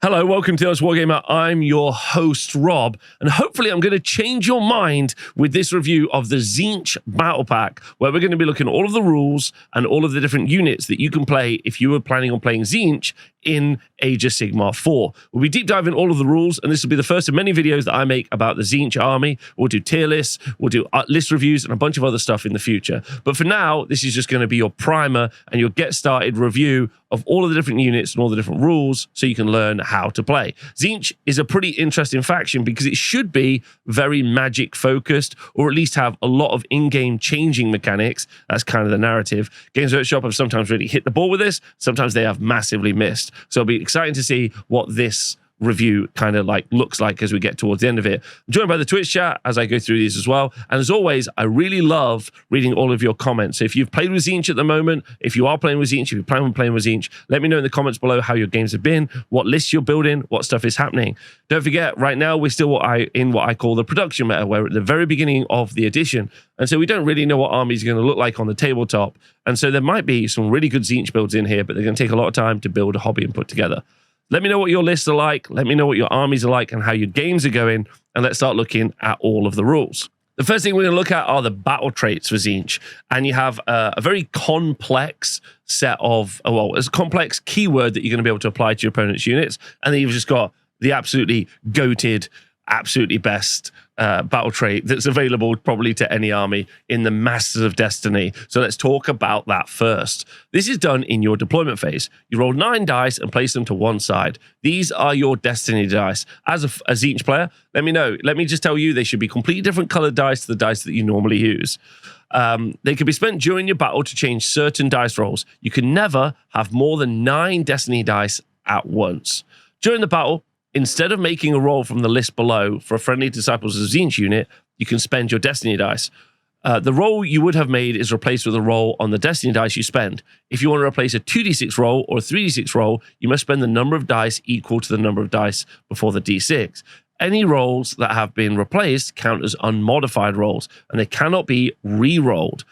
Hello, welcome to Kairos Wargamer. I'm your host, Rob, and hopefully I'm going to change your mind with this review of the Tzeentch Battle Pack, where we're going to be looking at all of the rules and all of the different units that you can play if you were planning on playing Tzeentch in Age of Sigmar 4. We'll be deep diving all of the rules, and this will be the first of many videos that I make about the Tzeentch army. We'll do tier lists, we'll do list reviews, and a bunch of other stuff in the future. But for now, this is just going to be your primer and your get-started review of all of the different units and all the different rules so you can learn how to play. Tzeentch is a pretty interesting faction because it should be very magic focused, or at least have a lot of in-game changing mechanics. That's kind of the narrative. Games Workshop have sometimes really hit the ball with this, sometimes they have massively missed. So it'll be exciting to see what this review kind of looks like as we get towards the end of it. I'm joined by the Twitch chat as I go through these as well. And as always, I really love reading all of your comments. So if you've played with Tzeentch at the moment, if you are playing with Tzeentch, if you plan on playing with Tzeentch, let me know in the comments below how your games have been, what lists you're building, what stuff is happening. Don't forget, right now we're still in what I call the production meta. We're at the very beginning of the edition. And so we don't really know what armies are going to look like on the tabletop. And so there might be some really good Tzeentch builds in here, but they're going to take a lot of time to build a hobby and put together. Let me know what your lists are like. Let me know what your armies are like and how your games are going. And let's start looking at all of the rules. The first thing we're going to look at are the battle traits for Tzeentch. And you have a very complex set of, well, it's a complex keyword that you're going to be able to apply to your opponent's units. And then you've just got the absolutely goated, absolutely best battle trait that's available probably to any army in the Masters of Destiny. So let's talk about that first. This is done in your deployment phase. You roll 9 dice and place them to one side. These are your Destiny dice. As a Tzeentch player, let me know. Let me just tell you, they should be completely different colored dice to the dice that you normally use. They can be spent during your battle to change certain dice rolls. You can never have more than 9 Destiny dice at once. During the battle, instead of making a roll from the list below for a friendly Disciples of Tzeentch unit, you can spend your Destiny dice. The roll you would have made is replaced with a roll on the Destiny dice you spend. If you want to replace a 2d6 roll or a 3d6 roll, you must spend the number of dice equal to the number of dice before the d6. Any rolls that have been replaced count as unmodified rolls, and they cannot be re-rolled.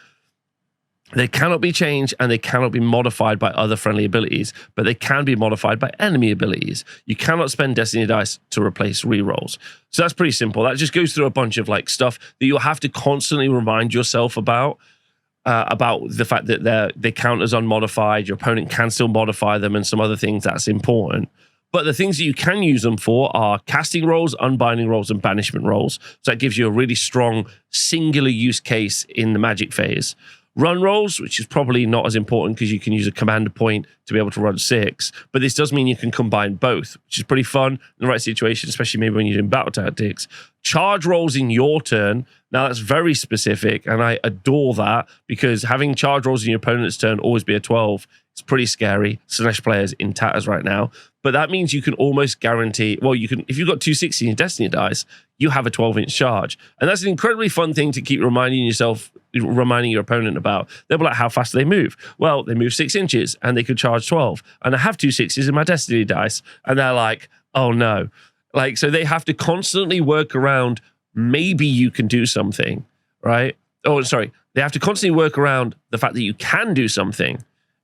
They cannot be changed and they cannot be modified by other friendly abilities, but they can be modified by enemy abilities. You cannot spend Destiny dice to replace rerolls. So that's pretty simple. That just goes through a bunch of stuff that you'll have to constantly remind yourself about the fact that they count as unmodified. Your opponent can still modify them and some other things. That's important. But the things that you can use them for are casting rolls, unbinding rolls, and banishment rolls. So that gives you a really strong singular use case in the magic phase. Run rolls, which is probably not as important because you can use a commander point to be able to run 6. But this does mean you can combine both, which is pretty fun in the right situation, especially maybe when you're doing battle tactics. Charge rolls in your turn. Now, that's very specific, and I adore that because having charge rolls in your opponent's turn always be a 12. It's pretty scary. Slash players in tatters right now. But that means you can almost guarantee, well, you can, if you've got 260 in your Destiny dice, you have a 12-inch charge. And that's an incredibly fun thing to keep reminding your opponent about. They'll be like, how fast do they move? Well, they move 6 inches and they could charge 12. And I have 2 6s in my Destiny dice. And they're like, oh no. So they have to constantly work around, maybe you can do something, right? Oh, sorry. They have to constantly work around the fact that you can do something.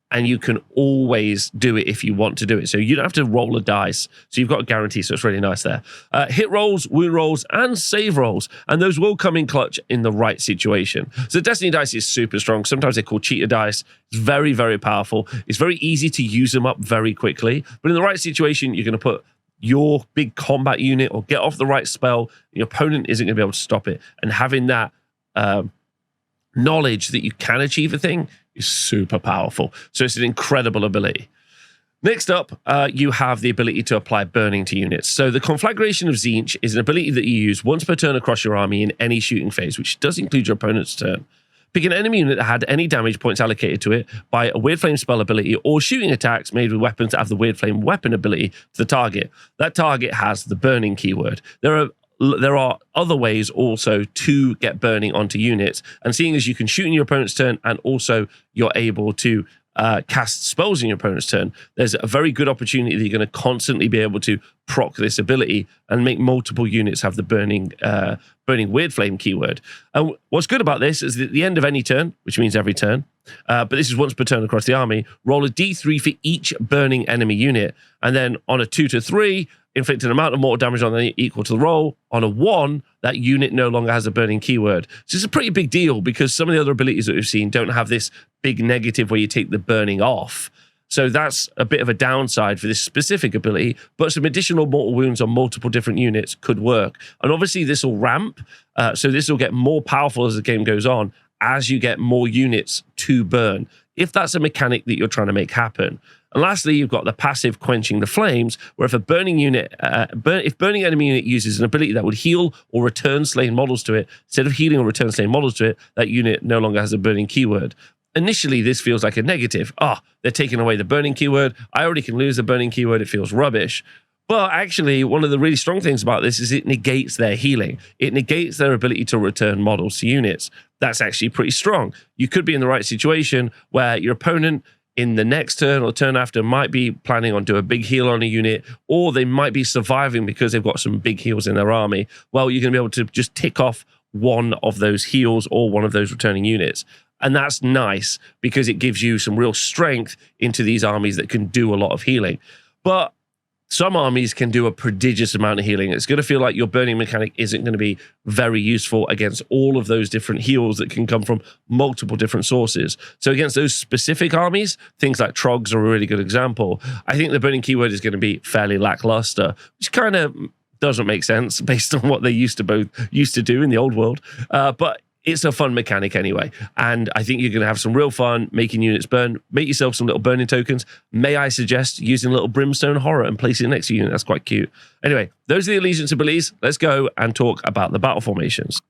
And you can always do it if you want to do it. So you don't have to roll a dice. So you've got a guarantee, so it's really nice there. Hit rolls, wound rolls, and save rolls. And those will come in clutch in the right situation. So Destiny dice is super strong. Sometimes they're called cheater dice. It's very, very powerful. It's very easy to use them up very quickly. But in the right situation, you're going to put your big combat unit or get off the right spell. Your opponent isn't going to be able to stop it. And having that knowledge that you can achieve a thing is super powerful. So it's an incredible ability. Next up, you have the ability to apply burning to units. So the Conflagration of Tzeentch is an ability that you use once per turn across your army in any shooting phase, which does include your opponent's turn. Pick an enemy unit that had any damage points allocated to it by a Weird Flame spell ability or shooting attacks made with weapons that have the Weird Flame weapon ability to the target. That target has the burning keyword. There are other ways also to get burning onto units, and seeing as you can shoot in your opponent's turn and also you're able to cast spells in your opponent's turn, there's a very good opportunity that you're going to constantly be able to proc this ability and make multiple units have the burning weird flame keyword. And what's good about this is that at the end of any turn, which means every turn, but this is once per turn across the army, roll a d3 for each burning enemy unit, and then on a 2 to 3, inflict an amount of mortal damage on them equal to the roll. On a 1, that unit no longer has a burning keyword. So it's a pretty big deal because some of the other abilities that we've seen don't have this big negative where you take the burning off. So that's a bit of a downside for this specific ability, but some additional mortal wounds on multiple different units could work. And obviously this will ramp, so this will get more powerful as the game goes on, as you get more units to burn, if that's a mechanic that you're trying to make happen. And lastly, you've got the passive Quenching the Flames, where if a burning unit, if burning enemy unit uses an ability that would heal or return slain models to it, instead of healing or return slain models to it, that unit no longer has a burning keyword. Initially, this feels like a negative. They're taking away the burning keyword. I already can lose the burning keyword. It feels rubbish. But actually, one of the really strong things about this is it negates their healing. It negates their ability to return models to units. That's actually pretty strong. You could be in the right situation where your opponent in the next turn or turn after might be planning on doing a big heal on a unit, or they might be surviving because they've got some big heals in their army. Well, you're going to be able to just tick off one of those heals or one of those returning units. And that's nice because it gives you some real strength into these armies that can do a lot of healing. But some armies can do a prodigious amount of healing. It's going to feel like your burning mechanic isn't going to be very useful against all of those different heals that can come from multiple different sources. So against those specific armies, things like Trogs are a really good example. I think the burning keyword is going to be fairly lackluster, which kind of doesn't make sense based on what they used to do in the old world. But it's a fun mechanic anyway, and I think you're going to have some real fun making units burn. Make yourself some little burning tokens. May I suggest using a little Brimstone horror and placing it next to a unit? That's quite cute. Anyway, those are the allegiance abilities. Let's go and talk about the battle formations.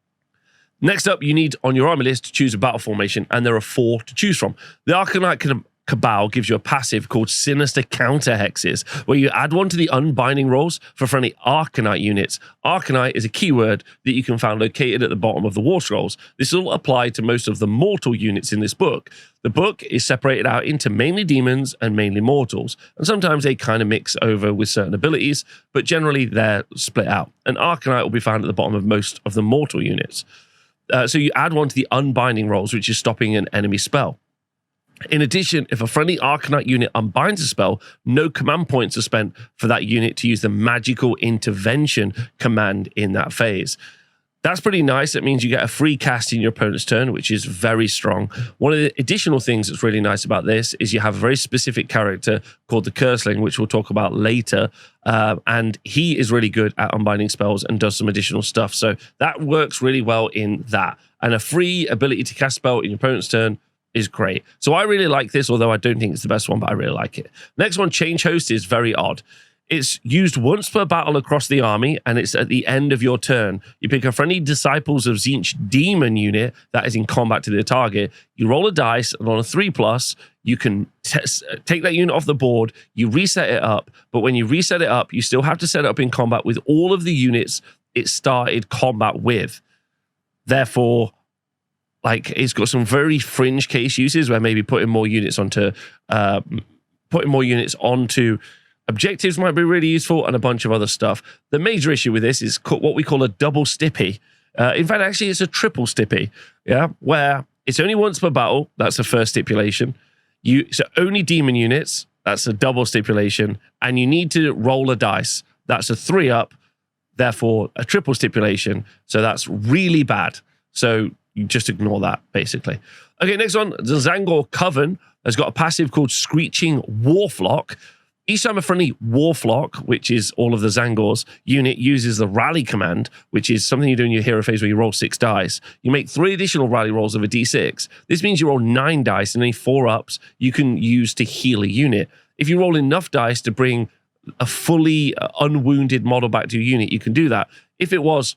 Next up, you need on your army list to choose a battle formation, and there are 4 to choose from. The Arcanite Cabal gives you a passive called Sinister Counter Hexes, where you add 1 to the unbinding rolls for friendly Arcanite units. Arcanite is a keyword that you can find located at the bottom of the War Scrolls. This will apply to most of the mortal units in this book. The book is separated out into mainly demons and mainly mortals, and sometimes they kind of mix over with certain abilities, but generally they're split out. An Arcanite will be found at the bottom of most of the mortal units. So you add 1 to the unbinding rolls, which is stopping an enemy spell. In addition, if a friendly Arcanite unit unbinds a spell, no command points are spent for that unit to use the magical intervention command in that phase. That's pretty nice. It means you get a free cast in your opponent's turn, which is very strong. One of the additional things that's really nice about this is you have a very specific character called the Curseling, which we'll talk about later. And he is really good at unbinding spells and does some additional stuff. So that works really well in that. And a free ability to cast spell in your opponent's turn is great. So I really like this, although I don't think it's the best one, but I really like it. Next one, Change Host, is very odd. It's used once per battle across the army, and it's at the end of your turn. You pick a friendly Disciples of Tzeentch demon unit that is in combat to the target. You roll a dice, and on a 3+, you can take that unit off the board, you reset it up, but when you reset it up, you still have to set it up in combat with all of the units it started combat with. Therefore, like, it's got some very fringe case uses where maybe putting more units onto objectives might be really useful, and a bunch of other stuff. The major issue with this is what we call a double stippy. In fact, actually, it's a triple stippy, yeah, where it's only once per battle. That's the first stipulation. So only demon units. That's a double stipulation, and you need to roll a dice. That's a 3-up, therefore a triple stipulation. So that's really bad. So you just ignore that, basically. Okay, next one, the Tzaangor Coven has got a passive called Screeching Warflock. Each time a friendly Warflock, which is all of the Tzaangors, unit uses the Rally command, which is something you do in your hero phase where you roll 6 dice. You make 3 additional Rally rolls of a d6. This means you roll 9 dice and any 4-ups you can use to heal a unit. If you roll enough dice to bring a fully unwounded model back to your unit, you can do that. If it was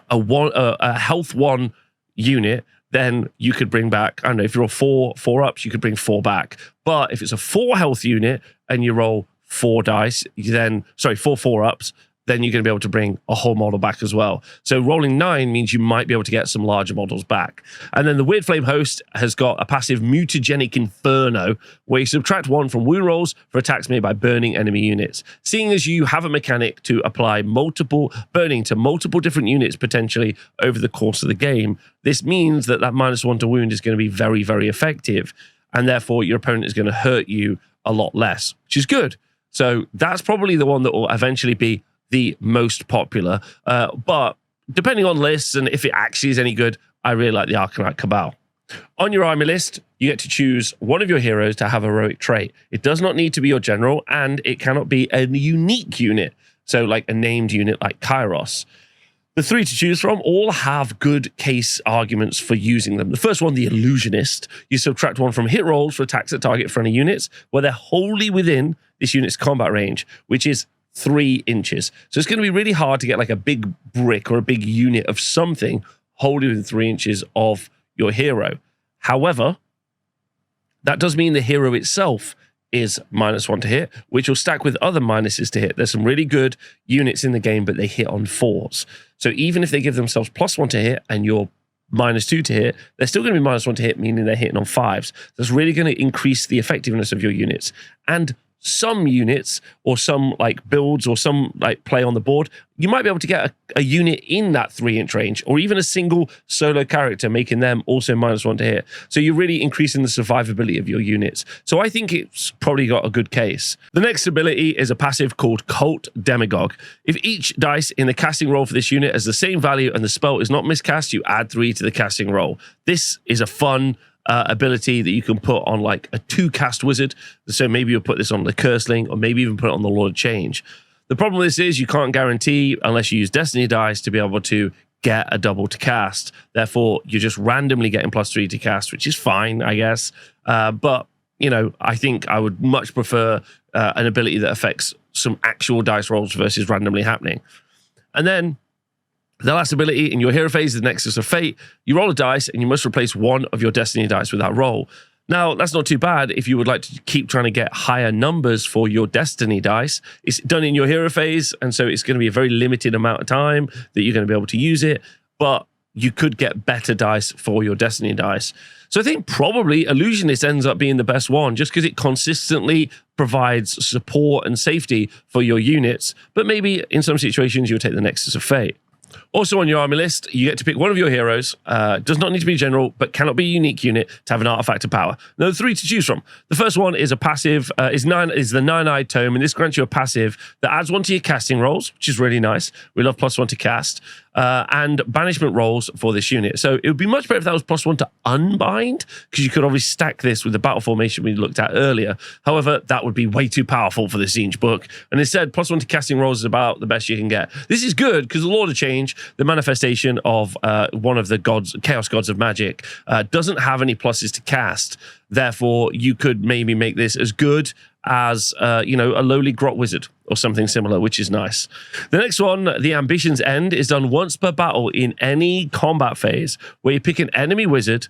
a health 1 unit, then you could bring back, I don't know, if you roll 4-ups, you could bring 4 back. But if it's a 4 health unit and you roll 4 dice, then, sorry, 4 4-ups, then you're going to be able to bring a whole model back as well. So rolling 9 means you might be able to get some larger models back. And then the Weird Flame Host has got a passive Mutagenic Inferno, where you subtract 1 from wound rolls for attacks made by burning enemy units. Seeing as you have a mechanic to apply multiple burning to multiple different units potentially over the course of the game, this means that -1 to wound is going to be very, very effective. And therefore, your opponent is going to hurt you a lot less, which is good. So that's probably the one that will eventually be the most popular, but depending on lists and if it actually is any good, I really like the Arcanite Cabal. On your army list, you get to choose one of your heroes to have a heroic trait. It does not need to be your general, and it cannot be a unique unit, so like a named unit like Kairos. The 3 to choose from all have good case arguments for using them. The first one, the Illusionist. You subtract 1 from hit rolls for attacks that target friendly units where they're wholly within this unit's combat range, which is 3 inches. So it's going to be really hard to get like a big brick or a big unit of something wholly within 3 inches of your hero. However, that does mean the hero itself is -1 to hit, which will stack with other minuses to hit. There's some really good units in the game, but they hit on 4s. So even if they give themselves +1 to hit and you're -2 to hit, they're still going to be -1 to hit, meaning they're hitting on 5s. That's really going to increase the effectiveness of your units. And some units or some like builds or some like play on the board, you might be able to get a unit in that 3-inch range, or even a single solo character, making them also -1 to hit. So you're really increasing the survivability of your units. So I think it's probably got a good case. The next ability is a passive called Cult Demagogue. If each dice in the casting roll for this unit has the same value and the spell is not miscast, you add 3 to the casting roll. This is a fun ability that you can put on like a 2-cast wizard. So maybe you'll put this on the Curseling, or maybe even put it on the Lord of Change. The problem with this is you can't guarantee, unless you use Destiny dice, to be able to get a double to cast. Therefore, you're just randomly getting +3 to cast, which is fine, I guess. But, you know, I think I would much prefer an ability that affects some actual dice rolls versus randomly happening. And then the last ability in your hero phase is the Nexus of Fate. You roll a dice and you must replace 1 of your Destiny dice with that roll. Now, that's not too bad if you would like to keep trying to get higher numbers for your Destiny dice. It's done in your hero phase, and so it's going to be a very limited amount of time that you're going to be able to use it, but you could get better dice for your Destiny dice. So I think probably Illusionist ends up being the best one, just because it consistently provides support and safety for your units, but maybe in some situations you'll take the Nexus of Fate. Also on your army list, you get to pick one of your heroes. Does not need to be a general, but cannot be a unique unit to have an Artifact of Power. There are 3 to choose from. The first one is a passive, is the Nine-Eyed Tome, and this grants you a passive that adds 1 to your casting rolls, which is really nice. We love +1 to cast, and banishment rolls for this unit. So it would be much better if that was +1 to unbind, because you could obviously stack this with the battle formation we looked at earlier. However, that would be way too powerful for the Tzeentch book. And instead, +1 to casting rolls is about the best you can get. This is good because the Lord of Change, the manifestation of one of the gods, Chaos Gods of Magic, doesn't have any pluses to cast. Therefore, you could maybe make this as good as you know, a lowly grot wizard or something similar, which is nice. The next one, the Ambition's End, is done once per battle in any combat phase, where you pick an enemy wizard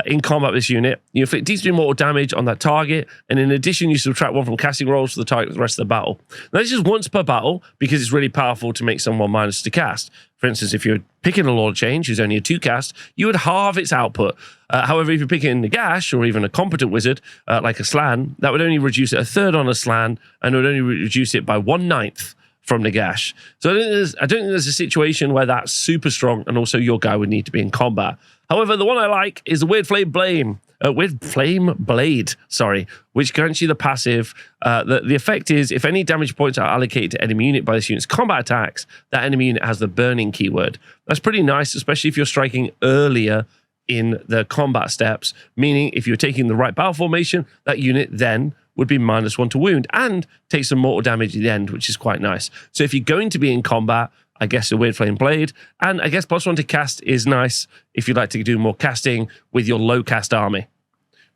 in combat with this unit. You inflict D3 mortal damage on that target, and in addition, you subtract 1 from casting rolls for the target for the rest of the battle. Now, this is once per battle because it's really powerful to make someone -1 to cast. For instance, if you're picking a Lord of Change, who's only a 2-cast, you would halve its output. However, if you're picking a Gash or even a competent wizard, like a Slan, that would only reduce it 1/3 on a Slan, and would only reduce it by 1/9 from the Gash. So I don't think there's a situation where that's super strong, and also your guy would need to be in combat. However, the one I like is the Weird Flame Blade, which grants you the passive. The effect is, if any damage points are allocated to enemy unit by this unit's combat attacks, that enemy unit has the burning keyword. That's pretty nice, especially if you're striking earlier in the combat steps, meaning if you're taking the right battle formation, that unit then would be -1 to wound and take some mortal damage at the end, which is quite nice. So if you're going to be in combat, I guess a Weird Flame Blade, and I guess +1 to cast is nice if you'd like to do more casting with your low cast army.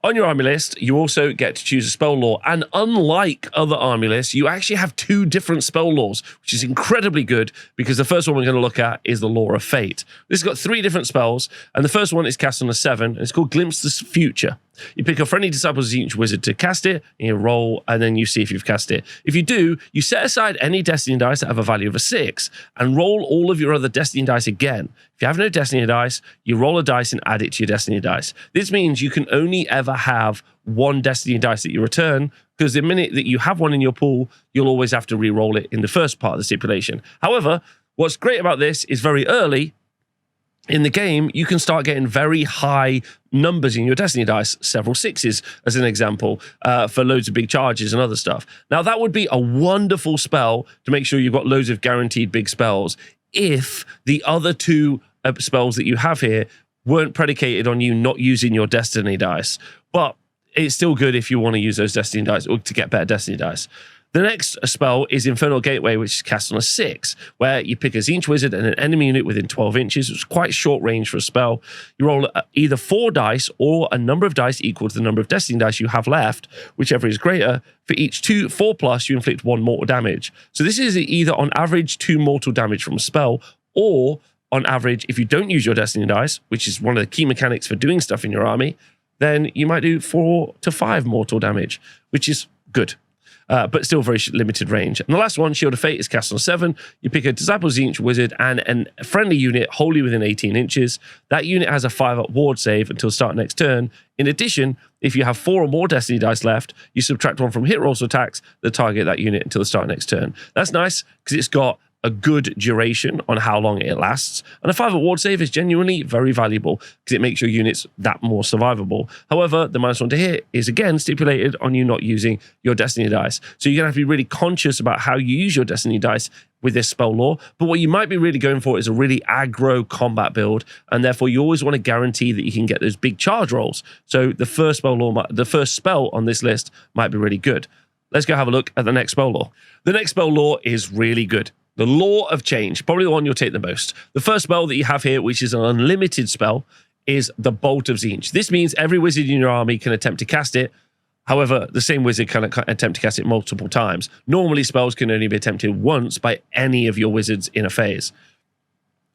On your army list, you also get to choose a spell lore, and unlike other army lists, you actually have 2 different spell lores, which is incredibly good, because the first one we're going to look at is the Lore of Fate. This has got 3 different spells, and the first one is cast on a 7, and it's called Glimpse the Future. You pick a friendly Disciple of Tzeentch wizard to cast it, and you roll, and then you see if you've cast it. If you do, you set aside any Destiny dice that have a value of a 6, and roll all of your other Destiny dice again. If you have no Destiny dice, you roll a dice and add it to your Destiny dice. This means you can only ever have one Destiny dice that you return, because the minute that you have one in your pool, you'll always have to re-roll it in the first part of the stipulation. However, what's great about this is very early in the game, you can start getting very high numbers in your Destiny dice, several 6s as an example, for loads of big charges and other stuff. Now, that would be a wonderful spell to make sure you've got loads of guaranteed big spells if the other 2 spells that you have here weren't predicated on you not using your Destiny dice. But it's still good if you want to use those Destiny dice or to get better Destiny dice. The next spell is Infernal Gateway, which is cast on a 6, where you pick a Tzeentch wizard and an enemy unit within 12 inches. It's quite short range for a spell. You roll either 4 dice or a number of dice equal to the number of Destiny dice you have left, whichever is greater. For each 4+, you inflict 1 mortal damage. So this is either on average 2 mortal damage from a spell, or on average, if you don't use your Destiny dice, which is one of the key mechanics for doing stuff in your army, then you might do 4 to 5 mortal damage, which is good. But still very limited range. And the last one, Shield of Fate, is cast on 7. You pick a Disciple of Tzeentch wizard and a friendly unit wholly within 18 inches. That unit has a 5-up ward save until start next turn. In addition, if you have 4 or more Destiny dice left, you subtract 1 from hit rolls or attacks that target that unit until the start next turn. That's nice because it's got a good duration on how long it lasts. And a 5-up ward save is genuinely very valuable because it makes your units that more survivable. However, the -1 to hit is again stipulated on you not using your Destiny dice. So you're going to have to be really conscious about how you use your Destiny dice with this spell lore. But what you might be really going for is a really aggro combat build, and therefore you always want to guarantee that you can get those big charge rolls. So the first spell on this list might be really good. Let's go have a look at the next spell lore. The next spell lore is really good. The Law of Change, probably the one you'll take the most. The first spell that you have here, which is an unlimited spell, is the Bolt of Tzeentch. This means every wizard in your army can attempt to cast it. However, the same wizard can attempt to cast it multiple times. Normally, spells can only be attempted once by any of your wizards in a phase.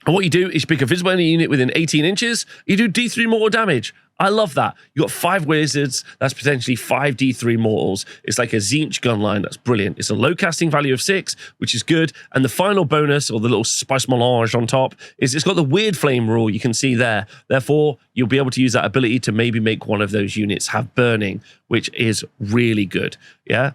And what you do is you pick a visible enemy unit within 18 inches, you do D3 mortal damage. I love that. You got 5 wizards, that's potentially 5 D3 mortals. It's like a Tzeentch gun line, that's brilliant. It's a low casting value of 6, which is good. And the final bonus, or the little spice melange on top, is it's got the weird flame rule you can see there. Therefore, you'll be able to use that ability to maybe make one of those units have burning, which is really good. Yeah,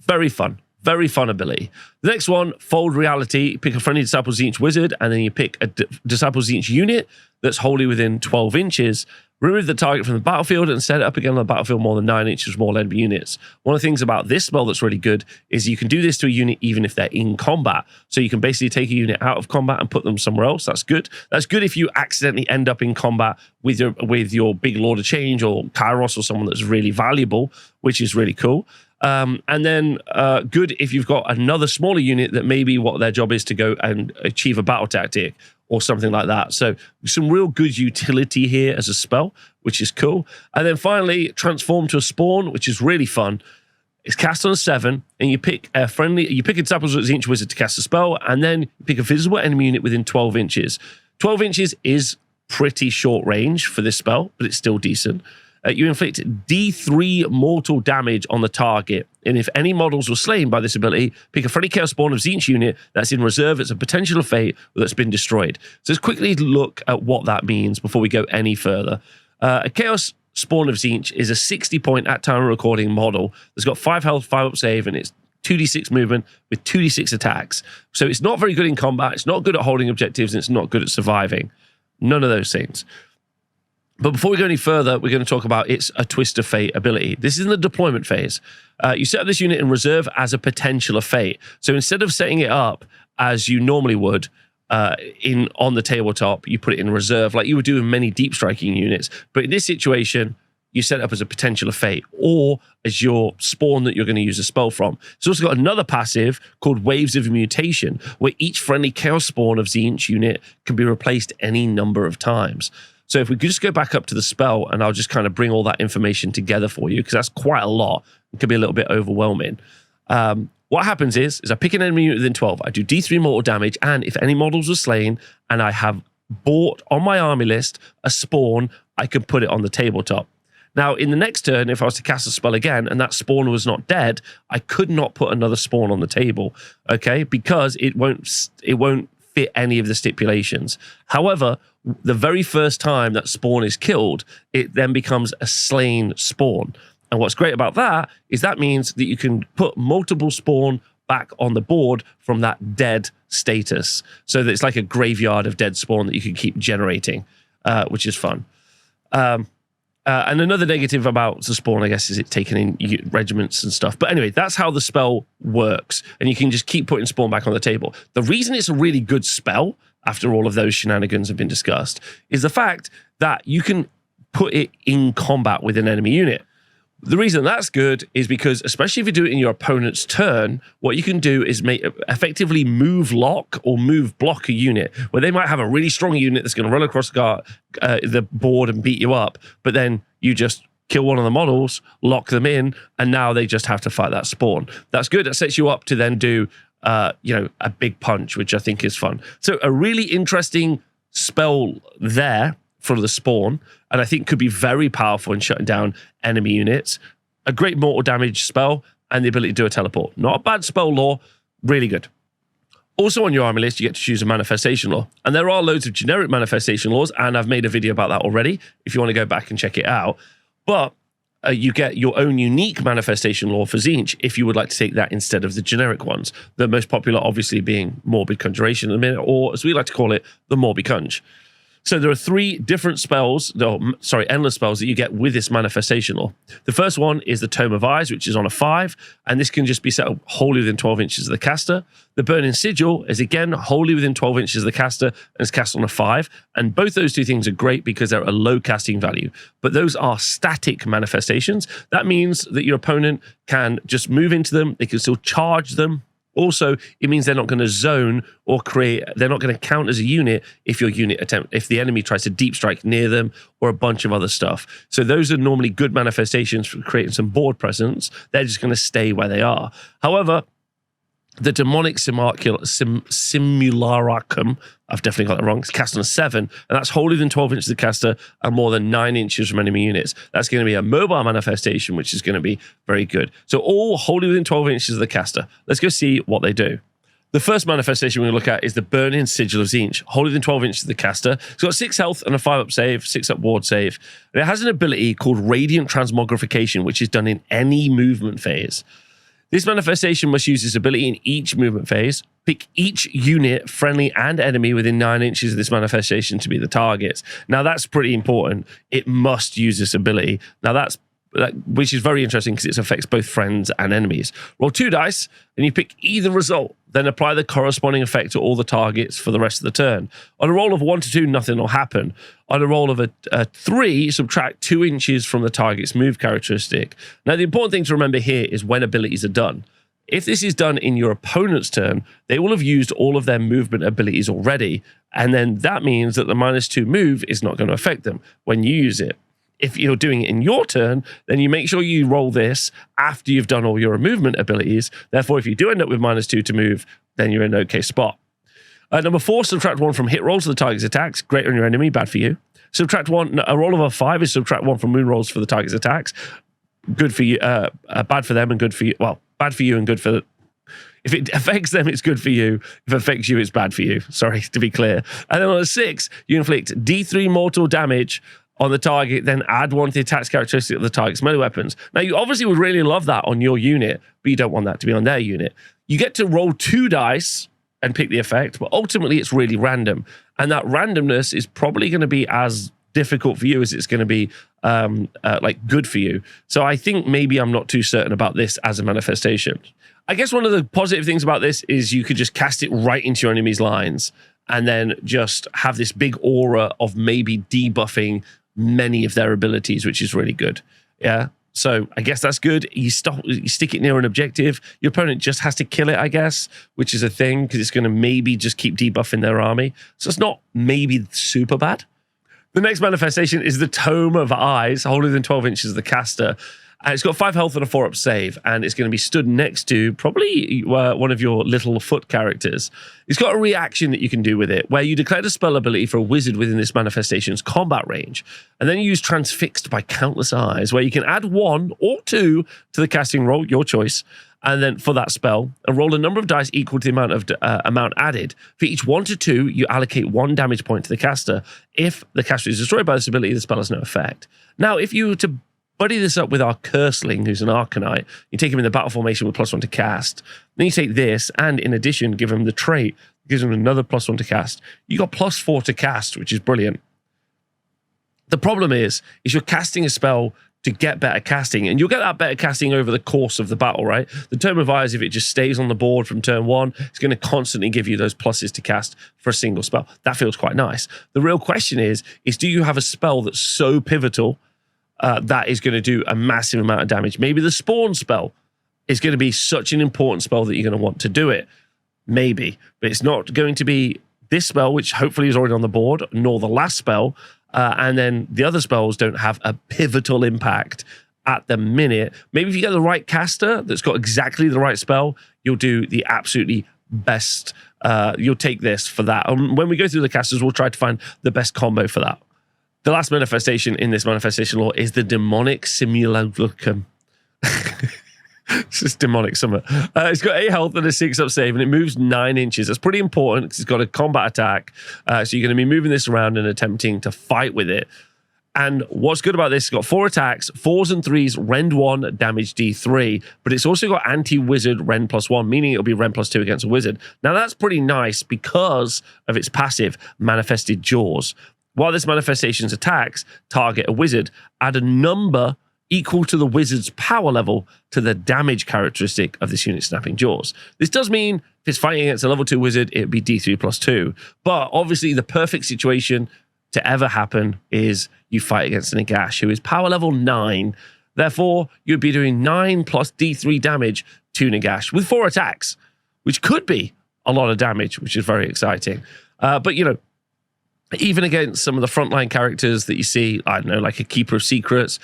very fun. Very fun ability. The next one, Fold Reality. You pick a friendly Disciple Tzeentch wizard, and then you pick a Disciple Tzeentch unit that's wholly within 12 inches. Remove the target from the battlefield and set it up again on the battlefield more than 9 inches or more enemy units. One of the things about this spell that's really good is you can do this to a unit even if they're in combat. So you can basically take a unit out of combat and put them somewhere else. That's good. That's good if you accidentally end up in combat with your big Lord of Change or Kairos or someone that's really valuable, which is really cool. And then good if you've got another smaller unit that maybe what their job is to go and achieve a battle tactic or something like that. So some real good utility here as a spell, which is cool. And then finally, Transform to a Spawn, which is really fun. It's cast on a 7, and you pick a Disciple Tzeentch wizard to cast a spell, and then you pick a visible enemy unit within 12 inches. 12 inches is pretty short range for this spell, but it's still decent. You inflict D3 mortal damage on the target. And if any models were slain by this ability, pick a friendly Chaos Spawn of Tzeentch unit that's in reserve. It's a potential of fate that's been destroyed. So let's quickly look at what that means before we go any further. A Chaos Spawn of Tzeentch is a 60-point at time of recording model that's got 5 health, 5 up save, and it's 2d6 movement with 2d6 attacks. So it's not very good in combat. It's not good at holding objectives, and it's not good at surviving. None of those things. But before we go any further, we're going to talk about its a Twist of Fate ability. This is in the deployment phase. You set up this unit in reserve as a potential of fate. So instead of setting it up as you normally would on the tabletop, you put it in reserve like you would do in many deep striking units. But in this situation, you set it up as a potential of fate or as your spawn that you're going to use a spell from. It's also got another passive called Waves of Mutation, where each friendly Chaos Spawn of Tzeentch unit can be replaced any number of times. So if we could just go back up to the spell, and I'll just kind of bring all that information together for you, because that's quite a lot. It could be a little bit overwhelming. What happens is I pick an enemy unit within 12. I do D3 mortal damage, and if any models are slain, and I have bought on my army list a spawn, I can put it on the tabletop. Now, in the next turn, if I was to cast a spell again and that spawn was not dead, I could not put another spawn on the table, okay? Because it won't fit any of the stipulations. However, the very first time that spawn is killed, it then becomes a slain spawn. And what's great about that is that means that you can put multiple spawn back on the board from that dead status. So that it's like a graveyard of dead spawn that you can keep generating, which is fun. And another negative about the spawn, I guess, is it taking in regiments and stuff. But anyway, that's how the spell works. And you can just keep putting spawn back on the table. The reason it's a really good spell, after all of those shenanigans have been discussed, is the fact that you can put it in combat with an enemy unit. The reason that's good is because, especially if you do it in your opponent's turn, what you can do is effectively move lock or move block a unit, where they might have a really strong unit that's going to run across the board and beat you up, but then you just kill one of the models, lock them in, and now they just have to fight that spawn. That's good. That sets you up to then do a big punch, which I think is fun. So a really interesting spell there for the spawn, and I think could be very powerful in shutting down enemy units. A great mortal damage spell, and the ability to do a teleport. Not a bad spell lore, really good. Also on your army list, you get to choose a manifestation lore. And there are loads of generic manifestation laws, and I've made a video about that already, if you want to go back and check it out. But you get your own unique manifestation lore for Tzeentch if you would like to take that instead of the generic ones. The most popular, obviously, being Morbid Conjuration at the minute, or as we like to call it, the Morbid Conj. So there are 3 different spells, endless spells that you get with this manifestation lore. The first one is the Tome of Eyes, which is on a 5, and this can just be set up wholly within 12 inches of the caster. The Burning Sigil is again wholly within 12 inches of the caster, and it's cast on a 5. And both those 2 things are great because they're a low casting value. But those are static manifestations. That means that your opponent can just move into them, they can still charge them. Also, it means they're not going to zone or they're not going to count as a unit if if the enemy tries to deep strike near them or a bunch of other stuff. So those are normally good manifestations for creating some board presence. They're just going to stay where they are. However, the Daemonic Simulacrum, I've definitely got that wrong, it's cast on a 7, and that's wholly within 12 inches of the caster and more than 9 inches from enemy units. That's going to be a mobile manifestation, which is going to be very good. So all wholly within 12 inches of the caster. Let's go see what they do. The first manifestation we're going to look at is the Burning Sigil of Tzeentch, wholly within 12 inches of the caster. It's got 6 health and a 5-up save, 6-up ward save. And it has an ability called Radiant Transmogrification, which is done in any movement phase. This manifestation must use this ability in each movement phase. Pick each unit, friendly and enemy, within 9 inches of this manifestation to be the targets. Now, that's pretty important. It must use this ability. Now, which is very interesting because it affects both friends and enemies. Roll 2 dice, and you pick either result. Then apply the corresponding effect to all the targets for the rest of the turn. On a roll of 1 to 2, nothing will happen. On a roll of a 3, subtract 2 inches from the target's move characteristic. Now, the important thing to remember here is when abilities are done. If this is done in your opponent's turn, they will have used all of their movement abilities already, and then that means that the -2 move is not going to affect them when you use it. If you're doing it in your turn, then you make sure you roll this after you've done all your movement abilities. Therefore, if you do end up with -2 to move, then you're in an okay spot. Number 4, subtract 1 from hit rolls to the target's attacks. Great on your enemy, bad for you. Subtract 1, a roll of a 5 is subtract 1 from moon rolls for the target's attacks. Good for you, bad for them and good for you. Well, bad for you and good for if it affects them, it's good for you. If it affects you, it's bad for you. Sorry, to be clear. And then on a 6, you inflict D3 mortal damage on the target, then add 1 to the attacks characteristic of the target's melee weapons. Now, you obviously would really love that on your unit, but you don't want that to be on their unit. You get to roll 2 dice and pick the effect, but ultimately it's really random. And that randomness is probably going to be as difficult for you as it's going to be good for you. So I think maybe I'm not too certain about this as a manifestation. I guess one of the positive things about this is you could just cast it right into your enemy's lines and then just have this big aura of maybe debuffing many of their abilities, which is really good. Yeah. So I guess that's good. You stick it near an objective. Your opponent just has to kill it, I guess, which is a thing because it's going to maybe just keep debuffing their army. So it's not maybe super bad. The next manifestation is the Tome of Eyes, wholly within 12 inches of the caster. And it's got 5 health and a 4-up save, and it's going to be stood next to probably one of your little foot characters. It's got a reaction that you can do with it, where you declare a spell ability for a wizard within this manifestation's combat range, and then you use Transfixed by Countless Eyes, where you can add 1 or 2 to the casting roll, your choice, and then for that spell, and roll a number of dice equal to the amount added. For each 1 to 2, you allocate 1 damage point to the caster. If the caster is destroyed by this ability, the spell has no effect. Now, if you were to buddy this up with our Curseling, who's an Arcanite, you take him in the battle formation with +1 to cast. Then you take this, and in addition, give him the trait, gives him another +1 to cast. You got +4 to cast, which is brilliant. The problem is you're casting a spell to get better casting, and you'll get that better casting over the course of the battle, right? The Tome of Eyes, if it just stays on the board from turn 1, it's going to constantly give you those pluses to cast for a single spell. That feels quite nice. The real question is do you have a spell that's so pivotal that is going to do a massive amount of damage? Maybe the Spawn spell is going to be such an important spell that you're going to want to do it. Maybe. But it's not going to be this spell, which hopefully is already on the board, nor the last spell. And then the other spells don't have a pivotal impact at the minute. Maybe if you get the right caster that's got exactly the right spell, you'll do the absolutely best. You'll take this for that. And when we go through the casters, we'll try to find the best combo for that. The last manifestation in this manifestation lore is the Demonic Simulacrum. It's just demonic summer. It's got 8 health and a 6-up save, and it moves 9 inches. That's pretty important because it's got a combat attack. So you're going to be moving this around and attempting to fight with it. And what's good about this, it's got 4 attacks, 4s and 3s, rend 1, damage D3, but it's also got anti-wizard rend +1, meaning it'll be rend +2 against a wizard. Now that's pretty nice because of its passive, Manifested Jaws. While this manifestation's attacks target a wizard, add a number equal to the wizard's power level to the damage characteristic of this unit snapping jaws. This does mean if it's fighting against a level 2 wizard, it would be D3 +2. But obviously the perfect situation to ever happen is you fight against an Nagash, who is power level 9. Therefore, you'd be doing 9 plus D3 damage to Nagash with 4 attacks, which could be a lot of damage, which is very exciting. But, you know, even against some of the frontline characters that you see, I don't know, like a Keeper of Secrets,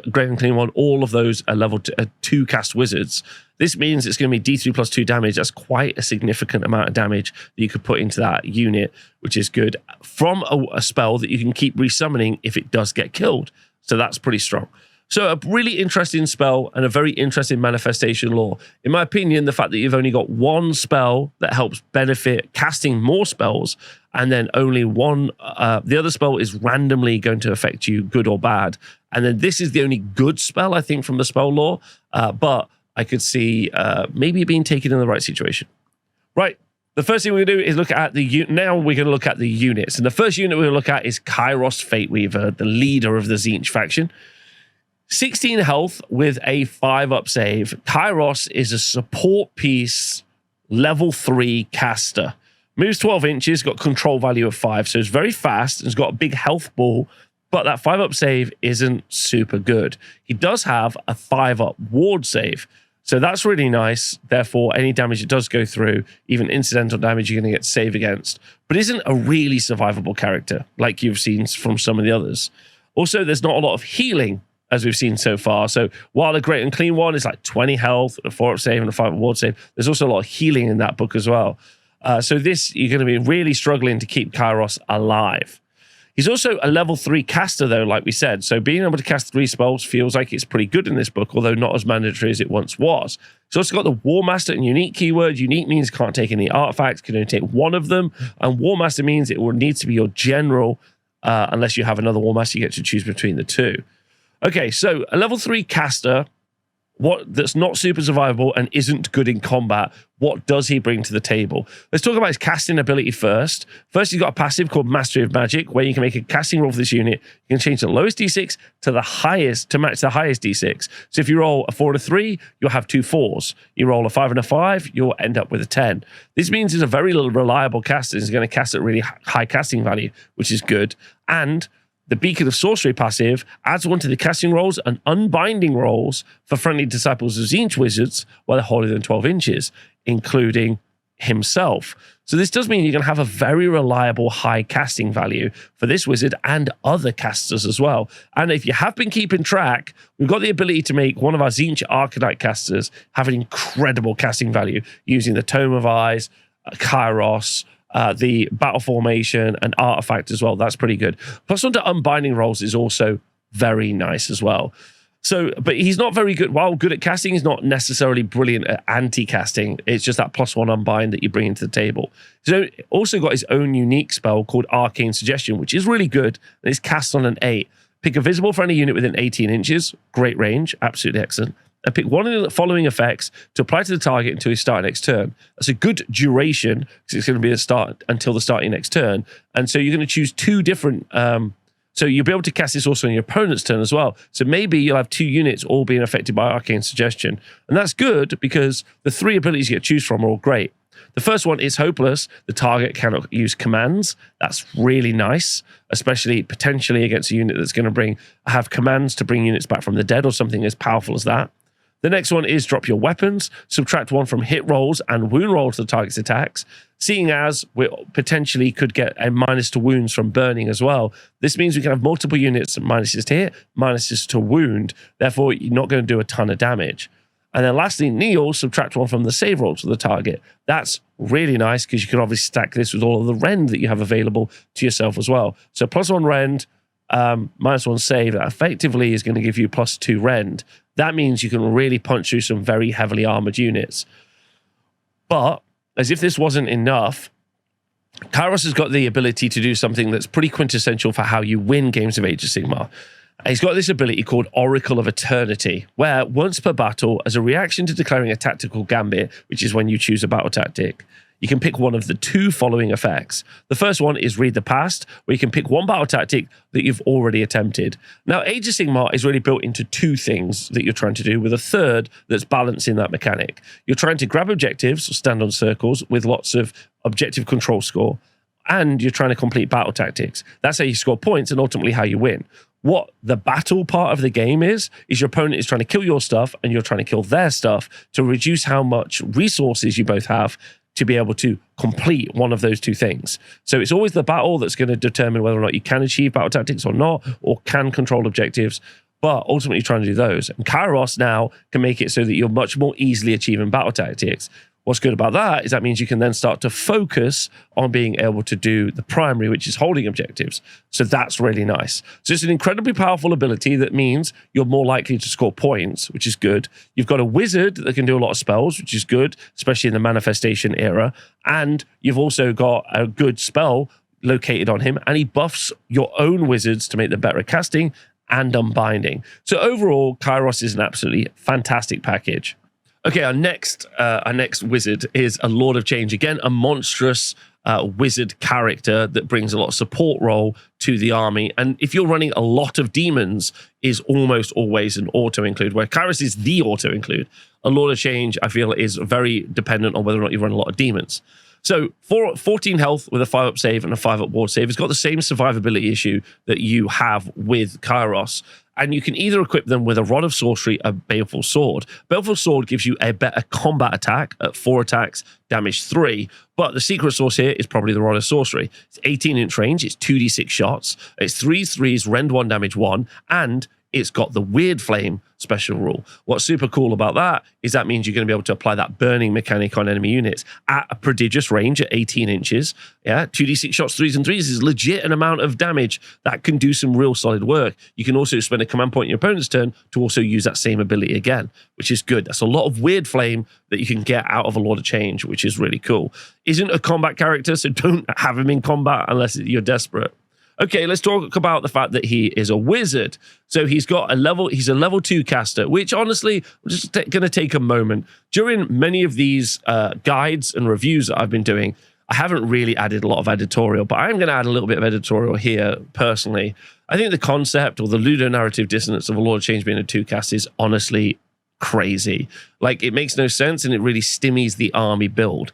Great and Clean One, all of those are level 2 cast wizards. This means it's going to be D3 +2 damage. That's quite a significant amount of damage that you could put into that unit, which is good, from a spell that you can keep resummoning if it does get killed. So that's pretty strong. So a really interesting spell and a very interesting manifestation lore. In my opinion, the fact that you've only got 1 spell that helps benefit casting more spells, and then only 1, the other spell is randomly going to affect you, good or bad. And then this is the only good spell, I think, from the spell lore. But I could see maybe being taken in the right situation. Right. The first thing we're going to do is look at now we're going to look at the units. And the first unit we're going to look at is Kairos Fateweaver, the leader of the Tzeentch faction. 16 health with a 5-up save. Kairos is a support piece, level 3 caster. Moves 12 inches, got control value of 5, so it's very fast and has got a big health ball, but that 5-up save isn't super good. He does have a 5-up ward save, so that's really nice. Therefore, any damage it does go through, even incidental damage, you're going to get save against, but isn't a really survivable character like you've seen from some of the others. Also, there's not a lot of healing as we've seen so far. So while a Great and Clean One is like 20 health, a 4-up save, and a 5-up ward save, there's also a lot of healing in that book as well. So this, you're going to be really struggling to keep Kairos alive. He's also a level 3 caster, though, like we said. So being able to cast 3 spells feels like it's pretty good in this book, although not as mandatory as it once was. He's also got the War Master and Unique keyword. Unique means can't take any artifacts, can only take 1 of them. And War Master means it will need to be your general, unless you have another War Master, you get to choose between the 2. Okay, so a level 3 caster, that's not super survivable and isn't good in combat. What does he bring to the table? Let's talk about his casting ability first. First, he's got a passive called Mastery of Magic, where you can make a casting roll for this unit. You can change the lowest d6 to the highest to match the highest d6. So if you roll a 4 and a 3, you'll have 2 4s. You roll a 5 and a 5, you'll end up with a 10. This means he's a very reliable caster. He's going to cast at really high casting value, which is good. And the Beacon of Sorcery passive adds 1 to the casting rolls and unbinding rolls for friendly disciples of Tzeentch wizards while they're holding them 12 inches, including himself. So this does mean you're going to have a very reliable high casting value for this wizard and other casters as well. And if you have been keeping track, we've got the ability to make one of our Tzeentch Arcanite casters have an incredible casting value using the Tome of Eyes, Kairos, the battle formation, and artifact as well. That's pretty good. Plus one to unbinding rolls is also very nice as well. So, but he's not very good. While good at casting, he's not necessarily brilliant at anti-casting. It's just that +1 unbind that you bring into the table. So, also got his own unique spell called Arcane Suggestion, which is really good. And it's cast on an 8. Pick a visible for any unit within 18 inches. Great range. Absolutely excellent. And pick one of the following effects to apply to the target until you start next turn. That's a good duration because it's going to be a start until the start of your next turn. And so you're going to choose 2 different... So you'll be able to cast this also on your opponent's turn as well. So maybe you'll have 2 units all being affected by Arcane Suggestion. And that's good because the 3 abilities you get to choose from are all great. The first one is Hopeless. The target cannot use commands. That's really nice, especially potentially against a unit that's going to have commands to bring units back from the dead or something as powerful as that. The next one is Drop Your Weapons. Subtract 1 from hit rolls and wound rolls to the target's attacks. Seeing as we potentially could get a minus to wounds from burning as well, this means we can have multiple units minuses to hit, minuses to wound. Therefore, you're not going to do a ton of damage. And then lastly, Kneel, subtract 1 from the save roll to the target. That's really nice because you can obviously stack this with all of the rend that you have available to yourself as well. So +1 rend, -1 save, that effectively is going to give you +2 rend. That means you can really punch through some very heavily armored units. But as if this wasn't enough, Kairos has got the ability to do something that's pretty quintessential for how you win games of Age of Sigmar. He's got this ability called Oracle of Eternity, where once per battle, as a reaction to declaring a tactical gambit, which is when you choose a battle tactic, you can pick one of the 2 following effects. The first one is Read the Past, where you can pick one battle tactic that you've already attempted. Now, Age of Sigmar is really built into 2 things that you're trying to do, with a third that's balancing that mechanic. You're trying to grab objectives, or stand on circles, with lots of objective control score, and you're trying to complete battle tactics. That's how you score points and ultimately how you win. What the battle part of the game is your opponent is trying to kill your stuff and you're trying to kill their stuff to reduce how much resources you both have to be able to complete one of those 2 things. So it's always the battle that's going to determine whether or not you can achieve battle tactics or not, or can control objectives, but ultimately trying to do those. And Kairos now can make it so that you're much more easily achieving battle tactics. What's good about that is that means you can then start to focus on being able to do the primary, which is holding objectives. So that's really nice. So it's an incredibly powerful ability that means you're more likely to score points, which is good. You've got a wizard that can do a lot of spells, which is good, especially in the manifestation era. And you've also got a good spell located on him, and he buffs your own wizards to make them better at casting and unbinding. So overall, Kairos is an absolutely fantastic package. Okay, our next wizard is a Lord of Change. Again, a monstrous wizard character that brings a lot of support role to the army. And if you're running a lot of demons, is almost always an auto-include, where Kairos is the auto-include. A Lord of Change, I feel, is very dependent on whether or not you run a lot of demons. So 14 health with a 5-up save and a 5-up ward save. It's got the same survivability issue that you have with Kairos. And you can either equip them with a Rod of Sorcery, a Baleful Sword. Baleful Sword gives you a better combat attack at 4 attacks, damage 3. But the secret sauce here is probably the Rod of Sorcery. It's 18-inch range, it's 2d6 shots, it's 3/3s, rend 1, damage 1, and it's got the Weird Flame special rule. What's super cool about that is that means you're going to be able to apply that burning mechanic on enemy units at a prodigious range at 18 inches. Yeah, 2d6 shots, 3s and 3s is legit an amount of damage that can do some real solid work. You can also spend a command point in your opponent's turn to also use that same ability again, which is good. That's a lot of Weird Flame that you can get out of a Lord of Change, which is really cool. Isn't a combat character, so don't have him in combat unless you're desperate. Okay, let's talk about the fact that he is a wizard. So he's a level 2 caster, which honestly, I'm just going to take a moment. During many of these guides and reviews that I've been doing, I haven't really added a lot of editorial, but I'm going to add a little bit of editorial here personally. I think the concept or the ludonarrative dissonance of a Lord of Change being a 2 cast is honestly crazy. Like, it makes no sense and it really stymies the army build.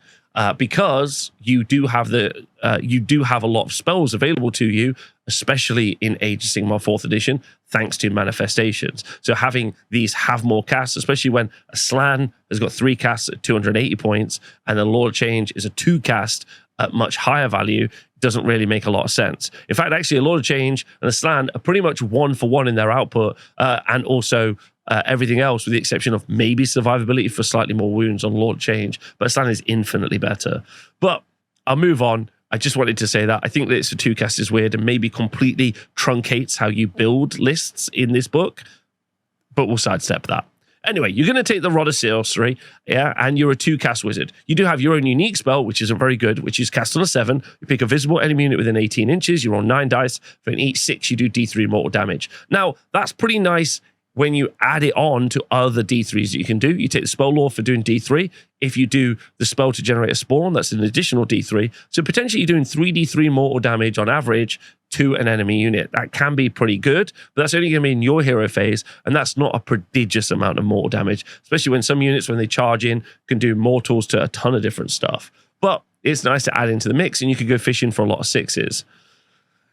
because you do have a lot of spells available to you, especially in Age of Sigmar 4th edition, thanks to manifestations. So having these have more casts, especially when a Slann has got 3 casts at 280 points, and the Lord of Change is a 2 cast at much higher value, doesn't really make a lot of sense. In fact, actually, a Lord of Change and a Slann are pretty much 1-for-1 in their output, and also everything else, with the exception of maybe survivability for slightly more wounds on Lord of Change, but Slann is infinitely better. But I'll move on. I just wanted to say that I think that it's a 2 cast is weird and maybe completely truncates how you build lists in this book, but we'll sidestep that. Anyway, you're going to take the Rod of Sorcery, and you're a 2 cast wizard. You do have your own unique spell, which isn't very good, which is cast on a 7. You pick a visible enemy unit within 18 inches. You roll 9 dice. For each 6, you do D3 mortal damage. Now, that's pretty nice when you add it on to other D3s that you can do. You take the spell lore for doing D3. If you do the spell to generate a spawn, that's an additional D3. So potentially you're doing 3D3 mortal damage on average to an enemy unit. That can be pretty good, but that's only going to be in your hero phase, and that's not a prodigious amount of mortal damage, especially when some units, when they charge in, can do mortals to a ton of different stuff. But it's nice to add into the mix, and you could go fishing for a lot of 6s.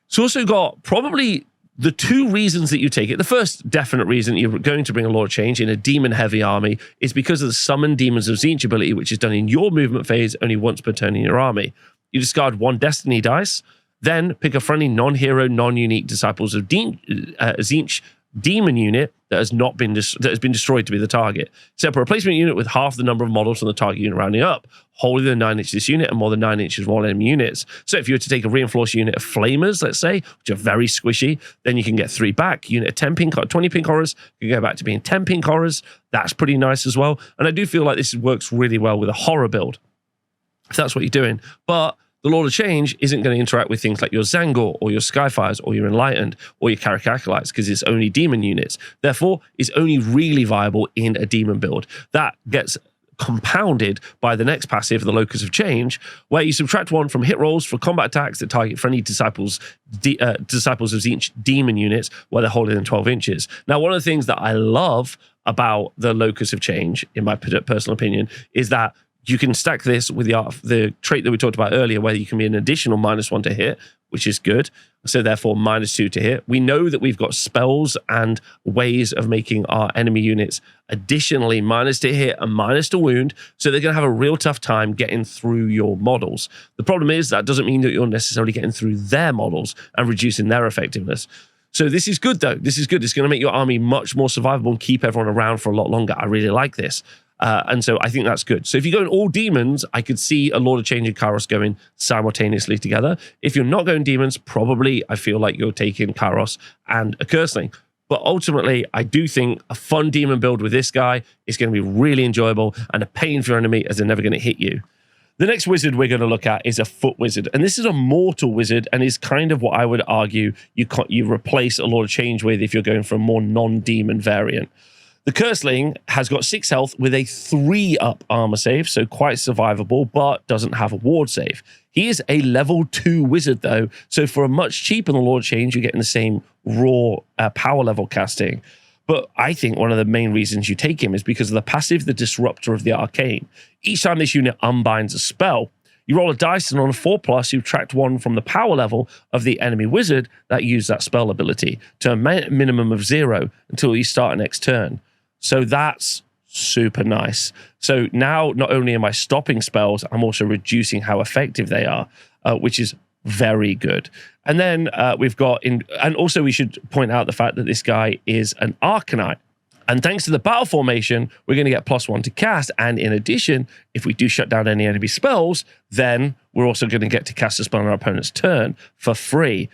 It's also got probably the 2 reasons that you take it. The first definite reason you're going to bring a Lord of Change in a demon-heavy army is because of the Summon Demons of Tzeentch ability, which is done in your movement phase only once per turn in your army. You discard 1 Destiny dice, then pick a friendly non-hero, non-unique Disciples of Tzeentch demon unit that has been destroyed to be the target. Set up a replacement unit with half the number of models from the target unit rounding up. Wholly than 9 inches this unit and more than 9 inches more enemy units. So if you were to take a reinforced unit of Flamers, let's say, which are very squishy, then you can get 3 back. Unit of 20 pink horrors, you can go back to being 10 pink horrors. That's pretty nice as well. And I do feel like this works really well with a horror build, if that's what you're doing. But the Lord of Change isn't going to interact with things like your Tzaangor or your Skyfiers or your Enlightened or your Kairic Acolytes because it's only demon units. Therefore, it's only really viable in a demon build. That gets compounded by the next passive, the Locus of Change, where you subtract 1 from hit rolls for combat attacks that target friendly Disciples of Tzeentch demon units where they're holding in 12 inches. Now, one of the things that I love about the Locus of Change, in my personal opinion, is that you can stack this with the trait that we talked about earlier, where you can be an additional -1 to hit, which is good. So therefore, -2 to hit. We know that we've got spells and ways of making our enemy units additionally -to hit and -to wound. So they're going to have a real tough time getting through your models. The problem is that doesn't mean that you're necessarily getting through their models and reducing their effectiveness. So this is good, though. This is good. It's going to make your army much more survivable and keep everyone around for a lot longer. I really like this. And so I think that's good. So if you go in all demons, I could see a Lord of Change and Kairos going simultaneously together. If you're not going demons, probably I feel like you're taking Kairos and a Curseling. But ultimately, I do think a fun demon build with this guy is going to be really enjoyable and a pain for your enemy as they're never going to hit you. The next wizard we're going to look at is a foot wizard. And this is a mortal wizard and is kind of what I would argue you replace a Lord of Change with if you're going for a more non-demon variant. The Curseling has got 6 health with a 3-up armor save, so quite survivable, but doesn't have a ward save. He is a level 2 wizard, though, so for a much cheaper than Lord Change, you're getting the same raw power level casting. But I think one of the main reasons you take him is because of the passive, the Disruptor of the Arcane. Each time this unit unbinds a spell, you roll a dice, and on a 4+, you subtract 1 from the power level of the enemy wizard that used that spell ability to a minimum of 0 until you start next turn. So that's super nice. So now not only am I stopping spells, I'm also reducing how effective they are, which is very good. And then we've got and also we should point out the fact that this guy is an Arcanite. And thanks to the battle formation, we're going to get +1 to cast. And in addition, if we do shut down any enemy spells, then we're also going to get to cast a spell on our opponent's turn for free.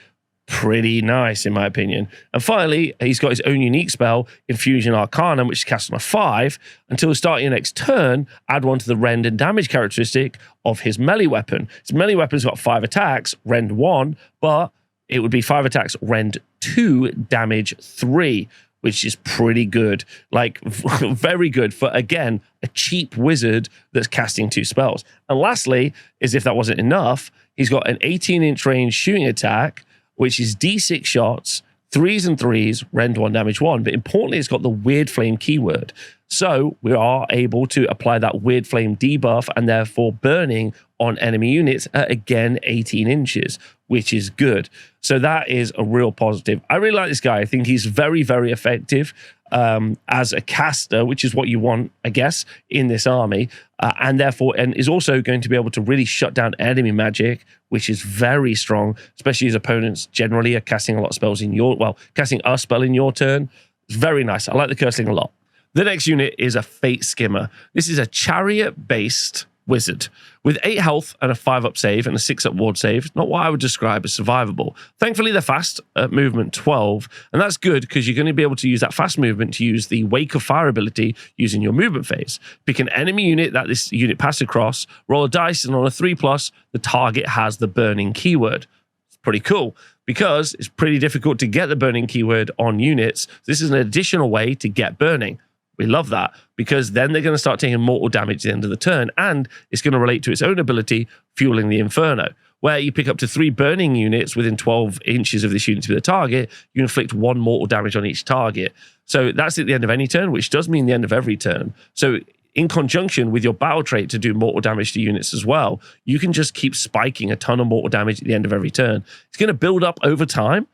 Pretty nice, in my opinion. And finally, he's got his own unique spell, Infusion Arcanum, which is cast on a 5. Until the start of your next turn, add 1 to the rend and damage characteristic of his melee weapon. His melee weapon's got 5 attacks, rend 1, but it would be 5 attacks, rend 2, damage 3, which is pretty good. Like, very good for, again, a cheap wizard that's casting 2 spells. And lastly, as if that wasn't enough, he's got an 18-inch range shooting attack, which is D6 shots, 3s and 3s, rend 1, damage 1. But importantly, it's got the Weird Flame keyword. So we are able to apply that Weird Flame debuff and therefore burning on enemy units at, again, 18 inches, which is good. So that is a real positive. I really like this guy. I think he's very, very effective as a caster, which is what you want, I guess, in this army. And therefore, and is also going to be able to really shut down enemy magic, which is very strong, especially as opponents generally are casting a lot of spells in your, well, casting a spell in your turn. It's very nice. I like the Curseling a lot. The next unit is a Fateskimmer. This is a Chariot-based wizard with 8 health and a 5-up save and a 6-up ward save. Not what I would describe as survivable. Thankfully, they're fast at movement 12, and that's good because you're going to be able to use that fast movement to use the Wake of Fire ability using your movement phase. Pick an enemy unit that this unit passed across, roll a dice, and on a 3+, the target has the burning keyword. It's pretty cool because it's pretty difficult to get the burning keyword on units. This is an additional way to get burning. We love that because then they're going to start taking mortal damage at the end of the turn, and it's going to relate to its own ability, Fueling the Inferno, where you pick up to 3 burning units within 12 inches of this unit to be the target. You inflict 1 mortal damage on each target. So that's at the end of any turn, which does mean the end of every turn. So in conjunction with your battle trait to do mortal damage to units as well, you can just keep spiking a ton of mortal damage at the end of every turn. It's going to build up over time,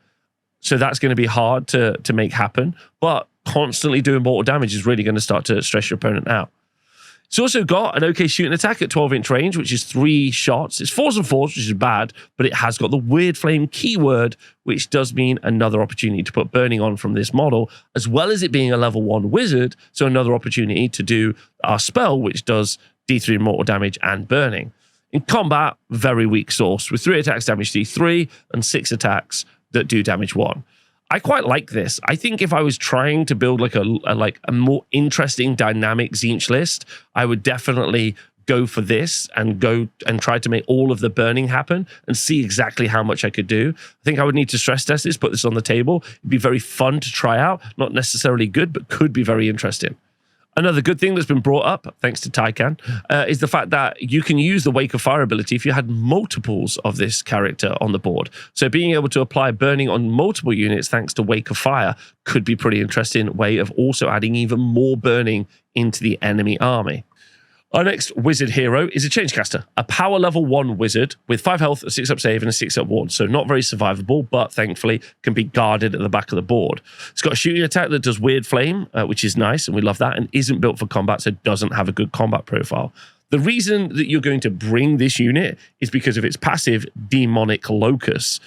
so that's going to be hard to make happen, but constantly doing mortal damage is really going to start to stress your opponent out. It's also got an okay shooting attack at 12-inch range, which is 3 shots. It's 4s and 4s, which is bad, but it has got the Weird Flame keyword, which does mean another opportunity to put burning on from this model, as well as it being a level 1 wizard, so another opportunity to do our spell, which does D3 mortal damage and burning. In combat, very weak source, with 3 attacks damage D3 and 6 attacks that do damage 1. I quite like this. I think if I was trying to build like a more interesting dynamic Tzeentch list, I would definitely go for this and go and try to make all of the burning happen and see exactly how much I could do. I think I would need to stress test this, put this on the table. It'd be very fun to try out. Not necessarily good, but could be very interesting. Another good thing that's been brought up, thanks to Tycan, is the fact that you can use the Wake of Fire ability if you had multiples of this character on the board. So being able to apply burning on multiple units thanks to Wake of Fire could be pretty interesting way of also adding even more burning into the enemy army. Our next wizard hero is a Changecaster, a power level 1 wizard with 5 health, a 6-up save, and a 6-up ward. So not very survivable, but thankfully can be guarded at the back of the board. It's got a shooting attack that does Weird Flame, which is nice, and we love that, and isn't built for combat, so doesn't have a good combat profile. The reason that you're going to bring this unit is because of its passive Daemonic Locus,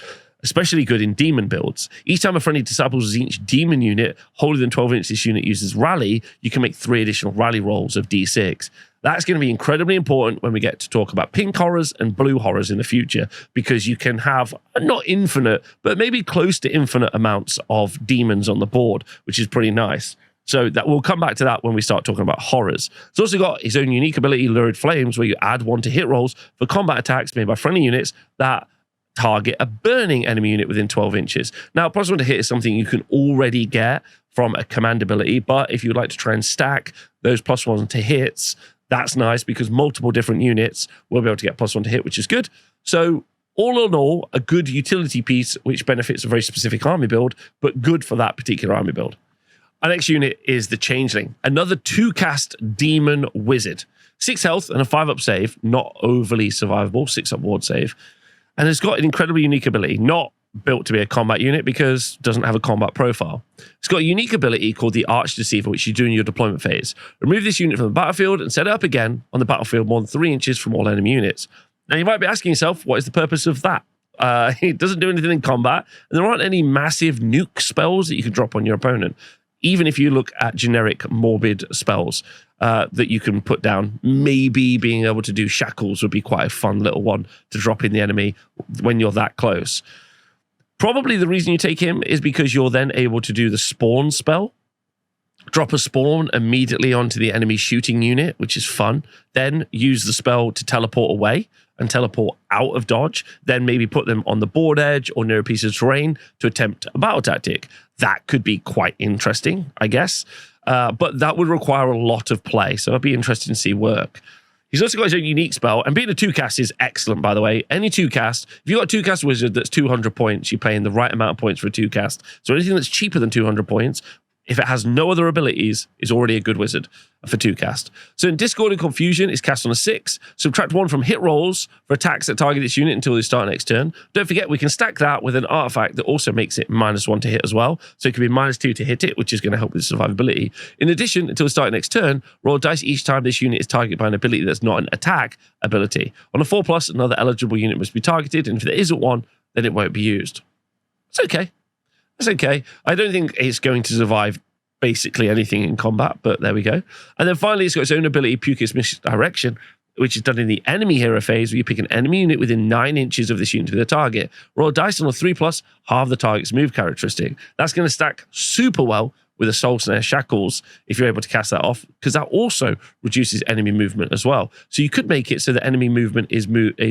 especially good in demon builds. Each time a friendly disciples each demon unit holding than 12 inches, this unit uses rally, you can make 3 additional rally rolls of D6. That's going to be incredibly important when we get to talk about pink horrors and blue horrors in the future, because you can have not infinite, but maybe close to infinite amounts of demons on the board, which is pretty nice. So that we'll come back to that when we start talking about horrors. It's also got his own unique ability, Lurid Flames, where you add 1 to hit rolls for combat attacks made by friendly units that target a burning enemy unit within 12 inches. Now, +1 to hit is something you can already get from a command ability, but if you'd like to try and stack those +1 to hits, that's nice because multiple different units will be able to get +1 to hit, which is good. So all in all, a good utility piece which benefits a very specific army build, but good for that particular army build. Our next unit is the Changeling, another 2-cast demon wizard. 6 health and a 5-up save, not overly survivable, 6-up ward save. And it's got an incredibly unique ability, not built to be a combat unit because it doesn't have a combat profile. It's got a unique ability called the Arch Deceiver, which you do in your deployment phase. Remove this unit from the battlefield and set it up again on the battlefield more than 3 inches from all enemy units. Now, you might be asking yourself, what is the purpose of that? It doesn't do anything in combat, and there aren't any massive nuke spells that you can drop on your opponent. Even if you look at generic morbid spells that you can put down, maybe being able to do shackles would be quite a fun little one to drop in the enemy when you're that close. Probably the reason you take him is because you're then able to do the spawn spell. Drop a spawn immediately onto the enemy shooting unit, which is fun. Then use the spell to teleport away and teleport out of dodge. Then maybe put them on the board edge or near a piece of terrain to attempt a battle tactic. That could be quite interesting, I guess. But that would require a lot of play, so it'd be interesting to see work. He's also got his own unique spell, and being a 2-cast is excellent, by the way. Any 2-cast, if you've got a 2-cast wizard that's 200 points, you're paying the right amount of points for a 2-cast. So anything that's cheaper than 200 points, if it has no other abilities, is already a good wizard for 2-cast. So in Discord and Confusion, it's cast on a 6. Subtract 1 from hit rolls for attacks that target this unit until they start next turn. Don't forget, we can stack that with an artifact that also makes it -1 to hit as well. So it can be -2 to hit it, which is going to help with survivability. In addition, until the start next turn, roll a dice each time this unit is targeted by an ability that's not an attack ability. On a 4+, another eligible unit must be targeted, and if there isn't one, then it won't be used. It's okay. That's okay. I don't think it's going to survive basically anything in combat, but there we go. And then finally, it's got its own ability, Puke's Misdirection, which is done in the enemy hero phase, where you pick an enemy unit within 9 inches of this unit to be the target. Roll a dice on a 3+, halve the target's move characteristic. That's going to stack super well with a Soul Snare Shackles if you're able to cast that off, because that also reduces enemy movement as well. So you could make it so that enemy movement is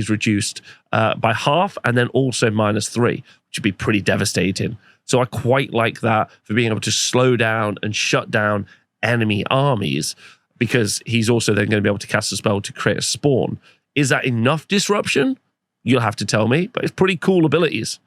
reduced by half, and then also -3, which would be pretty devastating. So I quite like that for being able to slow down and shut down enemy armies, because he's also then going to be able to cast a spell to create a spawn. Is that enough disruption? You'll have to tell me, but it's pretty cool abilities.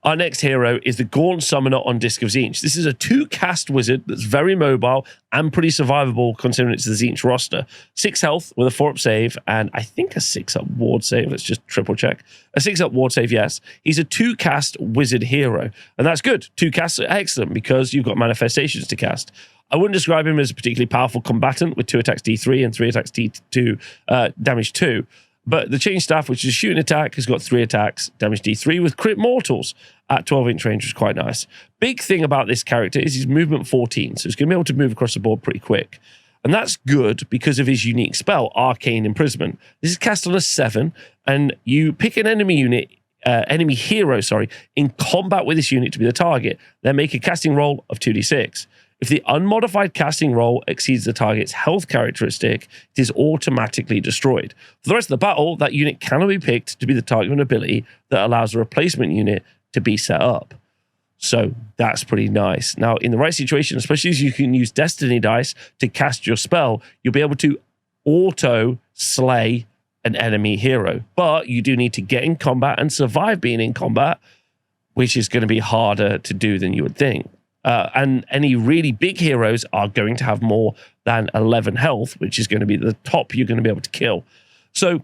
Our next hero is the Gaunt Summoner on Disc of Tzeentch. This is a 2-cast wizard that's very mobile and pretty survivable considering it's the Tzeentch roster. 6 health with a 4-up save, and I think a 6-up ward save. Let's just triple check. A 6-up ward save, yes. He's a 2-cast wizard hero, and that's good. 2 casts are excellent because you've got manifestations to cast. I wouldn't describe him as a particularly powerful combatant with 2 attacks D3 and 3 attacks D2, damage 2. But the Chain Staff, which is a shooting attack, has got 3 attacks, damage D3 with crit mortals at 12-inch range, which is quite nice. Big thing about this character is his movement 14, so he's going to be able to move across the board pretty quick. And that's good because of his unique spell, Arcane Imprisonment. This is cast on a 7, and you pick an enemy unit, enemy hero, in combat with this unit to be the target. Then make a casting roll of 2d6. If the unmodified casting roll exceeds the target's health characteristic, it is automatically destroyed. For the rest of the battle, that unit cannot be picked to be the target of an ability that allows a replacement unit to be set up. So that's pretty nice. Now, in the right situation, especially as you can use Destiny dice to cast your spell, you'll be able to auto-slay an enemy hero. But you do need to get in combat and survive being in combat, which is going to be harder to do than you would think. And any really big heroes are going to have more than 11 health, which is going to be the top you're going to be able to kill. So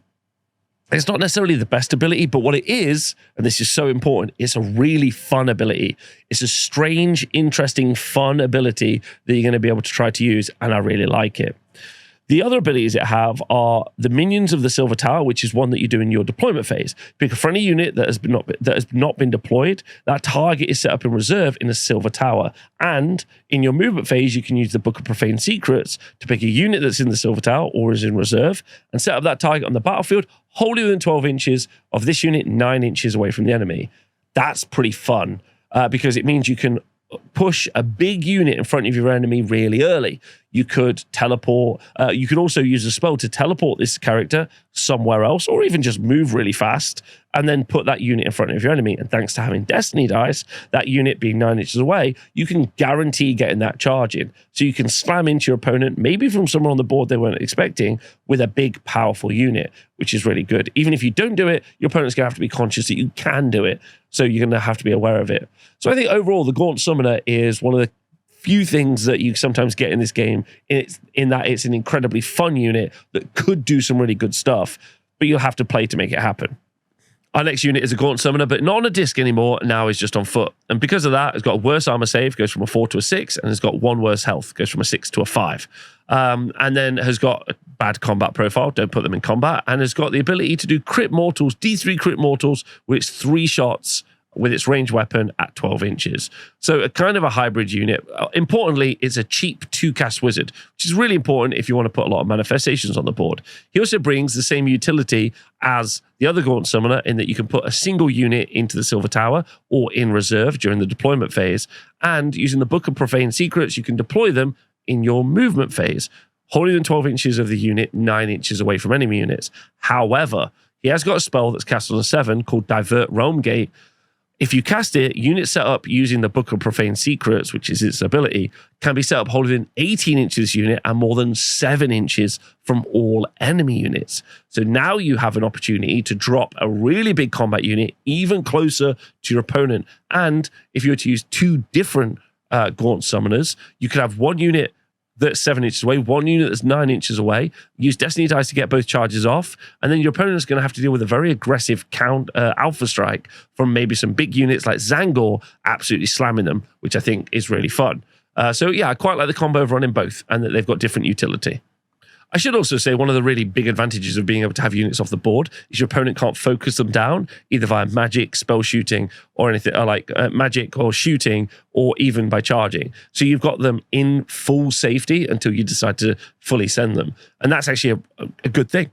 it's not necessarily the best ability, but what it is, and this is so important, it's a really fun ability. It's a strange, interesting, fun ability that you're going to be able to try to use, and I really like it. The other abilities it have are the Minions of the Silver Tower, which is one that you do in your deployment phase. Pick a friendly unit that has not been deployed. That target is set up in reserve in a Silver Tower. And in your movement phase, you can use the Book of Profane Secrets to pick a unit that's in the Silver Tower or is in reserve and set up that target on the battlefield wholly within 12 inches of this unit, 9 inches away from the enemy. That's pretty fun because it means you can push a big unit in front of your enemy really early. You could teleport. You could also use a spell to teleport this character somewhere else, or even just move really fast and then put that unit in front of your enemy. And thanks to having Destiny dice, that unit being 9 inches away, you can guarantee getting that charge in. So you can slam into your opponent, maybe from somewhere on the board they weren't expecting, with a big, powerful unit, which is really good. Even if you don't do it, your opponent's going to have to be conscious that you can do it. So you're going to have to be aware of it. So I think overall, the Gaunt Summoner is one of the few things that you sometimes get in this game, in that it's an incredibly fun unit that could do some really good stuff, but you'll have to play to make it happen. Our next unit is a Gaunt Summoner, but not on a disc anymore. Now is just on foot. And because of that, it's got a worse armor save, goes from a 4 to a 6, and it's got 1 worse health, goes from a 6 to a 5. And then has got a bad combat profile, don't put them in combat, and has got the ability to do crit mortals, D3 crit mortals, with its 3 shots with its ranged weapon at 12 inches. So a kind of a hybrid unit. Importantly, it's a cheap 2-cast wizard, which is really important if you want to put a lot of manifestations on the board. He also brings the same utility as the other Gaunt Summoner in that you can put a single unit into the Silver Tower or in reserve during the deployment phase. And using the Book of Profane Secrets, you can deploy them in your movement phase, wholly within 12 inches of the unit, 9 inches away from enemy units. However, he has got a spell that's cast on a 7 called Divert Realm Gate. If you cast it, units set up using the Book of Profane Secrets, which is its ability, can be set up holding 18 inches of this unit and more than 7 inches from all enemy units. So now you have an opportunity to drop a really big combat unit even closer to your opponent. And if you were to use 2 different Gaunt summoners, you could have one unit that's 7 inches away, one unit that's 9 inches away, use Destiny Dice to get both charges off, and then your opponent's going to have to deal with a very aggressive alpha strike from maybe some big units like Tzaangor absolutely slamming them, which I think is really fun. So yeah, I quite like the combo of running both and that they've got different utility. I should also say one of the really big advantages of being able to have units off the board is your opponent can't focus them down either via magic, spell shooting, or anything like magic or shooting, or even by charging. So you've got them in full safety until you decide to fully send them. And that's actually a good thing.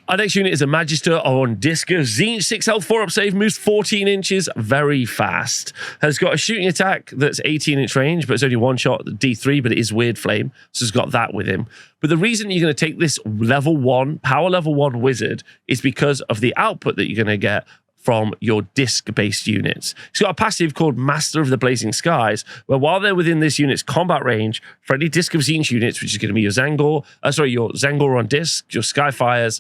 Our next unit is a Magister on Discus. Tzeentch, 6 health, 4-up save, moves 14 inches, very fast. Has got a shooting attack that's 18-inch range, but it's only one shot, D3, but it is Weird Flame, so it's got that with him. But the reason you're going to take this level 1, power level 1 wizard is because of the output that you're going to get from your disc-based units. It's got a passive called Master of the Blazing Skies, where while they're within this unit's combat range, for any Disc of Tzeentch units, which is going to be your Tzaangor on disc, your Skyfiers,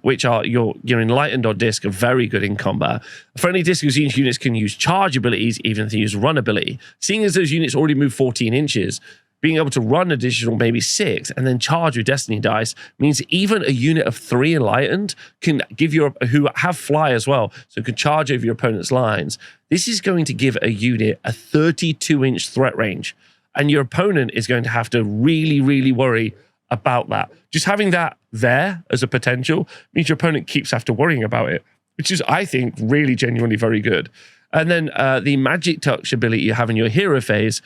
which are your Enlightened on disc, are very good in combat. Friendly Disc of Tzeentch units can use charge abilities, even if they use run ability. Seeing as those units already move 14 inches, being able to run additional maybe 6 and then charge with Destiny Dice means even a unit of 3 Enlightened can give you, who have fly as well, so can charge over your opponent's lines. This is going to give a unit a 32-inch threat range, and your opponent is going to have to really, really worry about that. Just having that there as a potential means your opponent keeps after worrying about it, which is, I think, really genuinely very good. And then the Magic Touch ability you have in your hero phase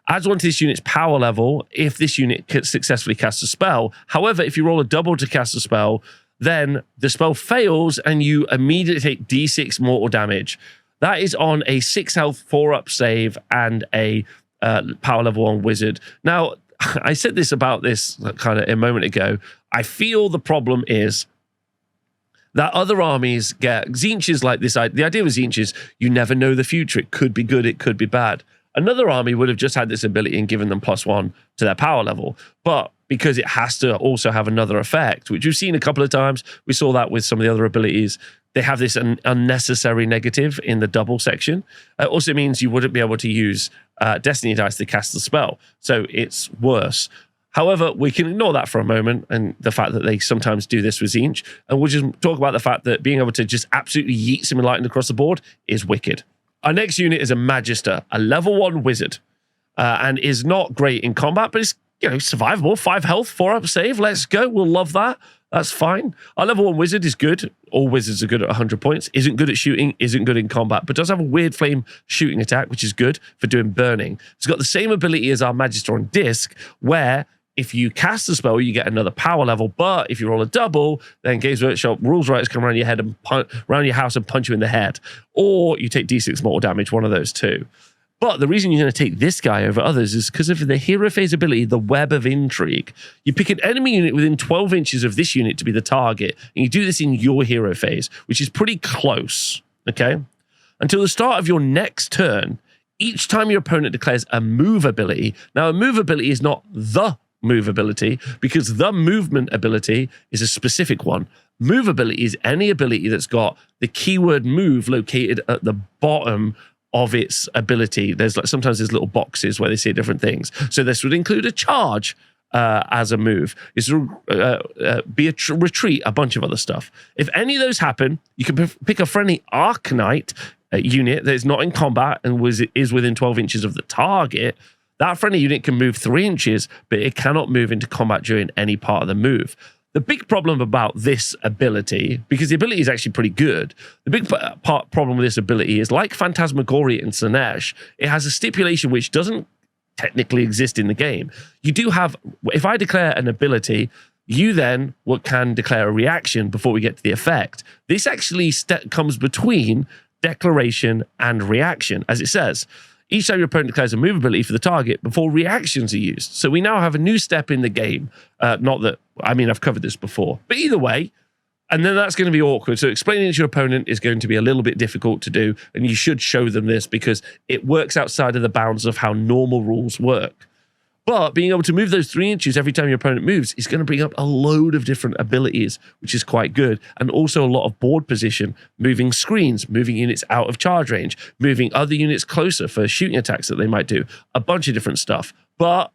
adds on to this unit's power level if this unit successfully casts a spell. However, if you roll a double to cast a spell, then the spell fails and you immediately take D6 mortal damage. That is on a 6 health, 4-up save and a power level 1 wizard. Now, I said this about this kind of a moment ago. I feel the problem is that other armies get Tzeentch is like this. The idea with Tzeentch is you never know the future. It could be good, it could be bad. Another army would have just had this ability and given them +1 to their power level. But because it has to also have another effect, which we've seen a couple of times, we saw that with some of the other abilities, they have this unnecessary negative in the double section. It also means you wouldn't be able to use Destiny Dice to cast the spell. So it's worse. However, we can ignore that for a moment and the fact that they sometimes do this with Tzeentch. And we'll just talk about the fact that being able to just absolutely yeet some Enlightened across the board is wicked. Our next unit is a Magister, a level 1 wizard, and is not great in combat, but it's survivable. 5 health, 4-up save. Let's go. We'll love that. That's fine. Our level 1 wizard is good. All wizards are good at 100 points. Isn't good at shooting, isn't good in combat, but does have a Weird Flame shooting attack, which is good for doing burning. It's got the same ability as our Magister on disc, where if you cast a spell, you get another power level, but if you roll a double, then Games Workshop rules writers come around your head and around your house and punch you in the head. Or you take D6 mortal damage, one of those two. But the reason you're going to take this guy over others is because of the hero phase ability, the Web of Intrigue. You pick an enemy unit within 12 inches of this unit to be the target, and you do this in your hero phase, which is pretty close, okay? Until the start of your next turn, each time your opponent declares a move ability. Now, a move ability is not the move ability, because the movement ability is a specific one. Move ability is any ability that's got the keyword move located at the bottom of its ability. There's sometimes there's little boxes where they say different things. So this would include a charge as a move. This would be a retreat, a bunch of other stuff. If any of those happen, you can pick a friendly Arcanite unit that is not in combat and is within 12 inches of the target. That friendly unit can move 3 inches, but it cannot move into combat during any part of the move. The big problem about this ability, because the ability is actually pretty good, the big problem with this ability is, like Phantasmagoria and Tzeentch, it has a stipulation which doesn't technically exist in the game. You do have, if I declare an ability, you then can declare a reaction before we get to the effect. This actually comes between declaration and reaction, as it says. Each time your opponent declares a move ability for the target before reactions are used. So we now have a new step in the game. Not that, I mean, I've covered this before. But either way, And then that's going to be awkward. So explaining it to your opponent is going to be a little bit difficult to do. And you should show them this because it works outside of the bounds of how normal rules work. But being able to move those 3 inches every time your opponent moves is going to bring up a load of different abilities, which is quite good. And also a lot of board position, moving screens, moving units out of charge range, moving other units closer for shooting attacks that they might do. A bunch of different stuff. But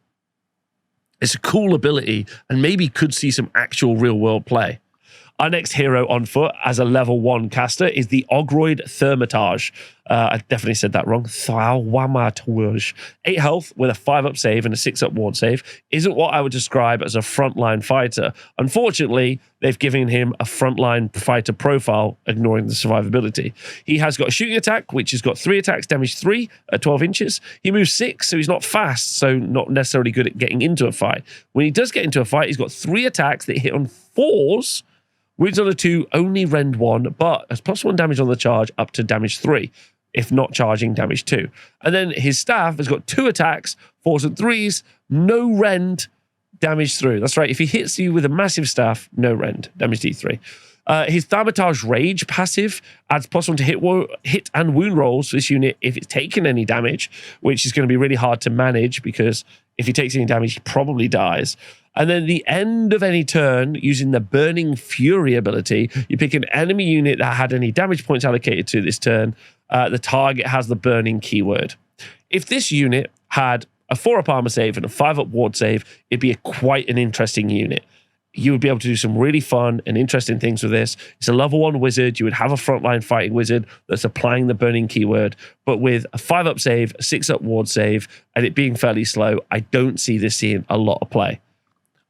it's a cool ability and maybe could see some actual real-world play. Our next hero on foot as a level 1 caster is the Ogroid Thaumaturge. I definitely said that wrong. Thaumaturge. 8 health with a 5-up save and a 6-up ward save isn't what I would describe as a frontline fighter. Unfortunately, they've given him a frontline fighter profile, ignoring the survivability. He has got a shooting attack, which has got 3 attacks, damage 3 at 12 inches. He moves 6, so he's not fast, so not necessarily good at getting into a fight. When he does get into a fight, he's got 3 attacks that hit on 4s, wounds on a 2, only rend 1, but has +1 damage on the charge up to damage 3. If not charging, damage 2. And then his staff has got 2 attacks, 4s and 3s, no rend, damage 3. That's right, if he hits you with a massive staff, no rend, damage D3. His Thaumaturge Rage passive adds +1 to hit and wound rolls for this unit if it's taken any damage, which is going to be really hard to manage because if he takes any damage, he probably dies. And then the end of any turn, using the Burning Fury ability, you pick an enemy unit that had any damage points allocated to this turn. The target has the burning keyword. If this unit had a 4-up armor save and a 5-up ward save, it'd be quite an interesting unit. You would be able to do some really fun and interesting things with this. It's a level 1 wizard. You would have a frontline fighting wizard that's applying the burning keyword, but with a 5-up save, a 6-up ward save, and it being fairly slow, I don't see this seeing a lot of play.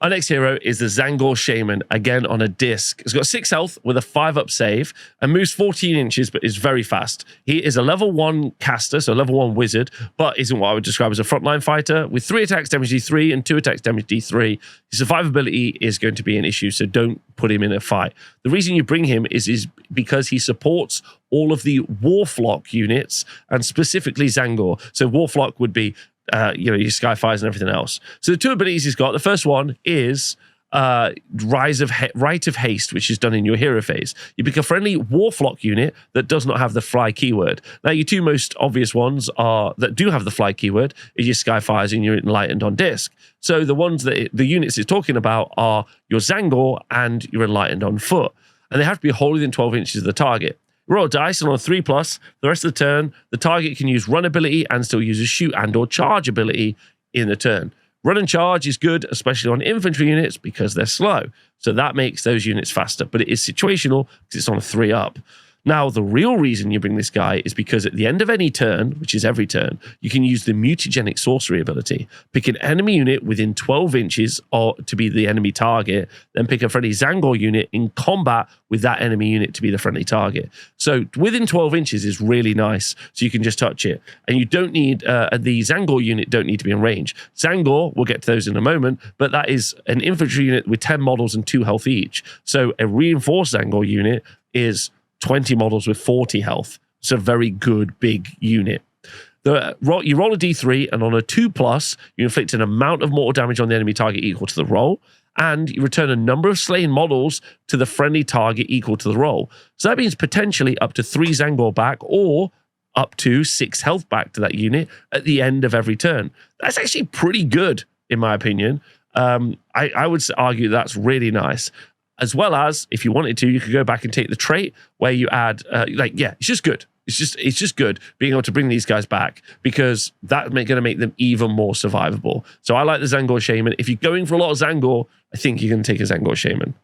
Our next hero is the Tzaangor Shaman, again on a disc. He's got 6 health with a 5-up save and moves 14 inches, but is very fast. He is a level 1 caster, so level 1 wizard, but isn't what I would describe as a frontline fighter, with 3 attacks damage D3 and 2 attacks damage D3. His survivability is going to be an issue, so don't put him in a fight. The reason you bring him is because he supports all of the Warflock units, and specifically Tzaangor. So Warflock would be your Skyfiers and everything else. So the 2 abilities he's got, the first one is Rite of Haste, which is done in your hero phase. You pick a friendly Warflock unit that does not have the fly keyword. Now, your 2 most obvious ones that do have the fly keyword is your Skyfiers and your Enlightened on disc. So the units it's talking about are your Tzaangor and your Enlightened on foot. And they have to be wholly within 12 inches of the target. Roll a dice, and on a 3+, the rest of the turn, the target can use run ability and still use a shoot and or charge ability in the turn. Run and charge is good, especially on infantry units, because they're slow. So that makes those units faster, but it is situational because it's on a 3-up. Now, the real reason you bring this guy is because at the end of any turn, which is every turn, you can use the mutagenic sorcery ability. Pick an enemy unit within 12 inches to be the enemy target, then pick a friendly Tzaangor unit in combat with that enemy unit to be the friendly target. So within 12 inches is really nice, so you can just touch it. And you don't need, the Tzaangor unit don't need to be in range. Tzaangor, we'll get to those in a moment, but that is an infantry unit with 10 models and 2 health each. So a reinforced Tzaangor unit is 20 models with 40 health. It's a very good big unit. You roll a d3, and on a 2+, you inflict an amount of mortal damage on the enemy target equal to the roll, and you return a number of slain models to the friendly target equal to the roll. So that means potentially up to 3 Tzaangor back, or up to 6 health back to that unit at the end of every turn. That's actually pretty good, in my opinion. I would argue that's really nice. As well as, if you wanted to, you could go back and take the trait where you add, it's just good. It's just good being able to bring these guys back, because that's going to make them even more survivable. So I like the Tzaangor Shaman. If you're going for a lot of Tzaangor, I think you're going to take a Tzaangor Shaman.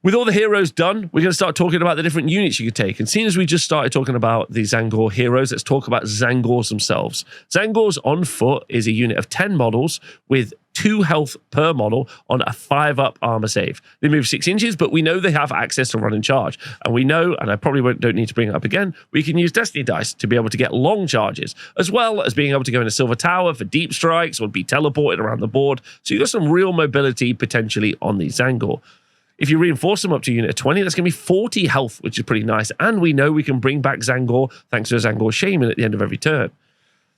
With all the heroes done, we're going to start talking about the different units you could take. And seeing as we just started talking about the Tzaangor heroes, let's talk about Tzaangors themselves. Tzaangors on foot is a unit of 10 models with 2 health per model on a 5-up armor save. They move 6 inches, but we know they have access to run and charge. And we know, and I probably don't need to bring it up again, we can use Destiny Dice to be able to get long charges, as well as being able to go in a Silver Tower for deep strikes or be teleported around the board. So you've got some real mobility potentially on the Tzaangor. If you reinforce them up to a unit of 20, that's going to be 40 health, which is pretty nice. And we know we can bring back Tzaangor thanks to a Tzaangor Shaman at the end of every turn.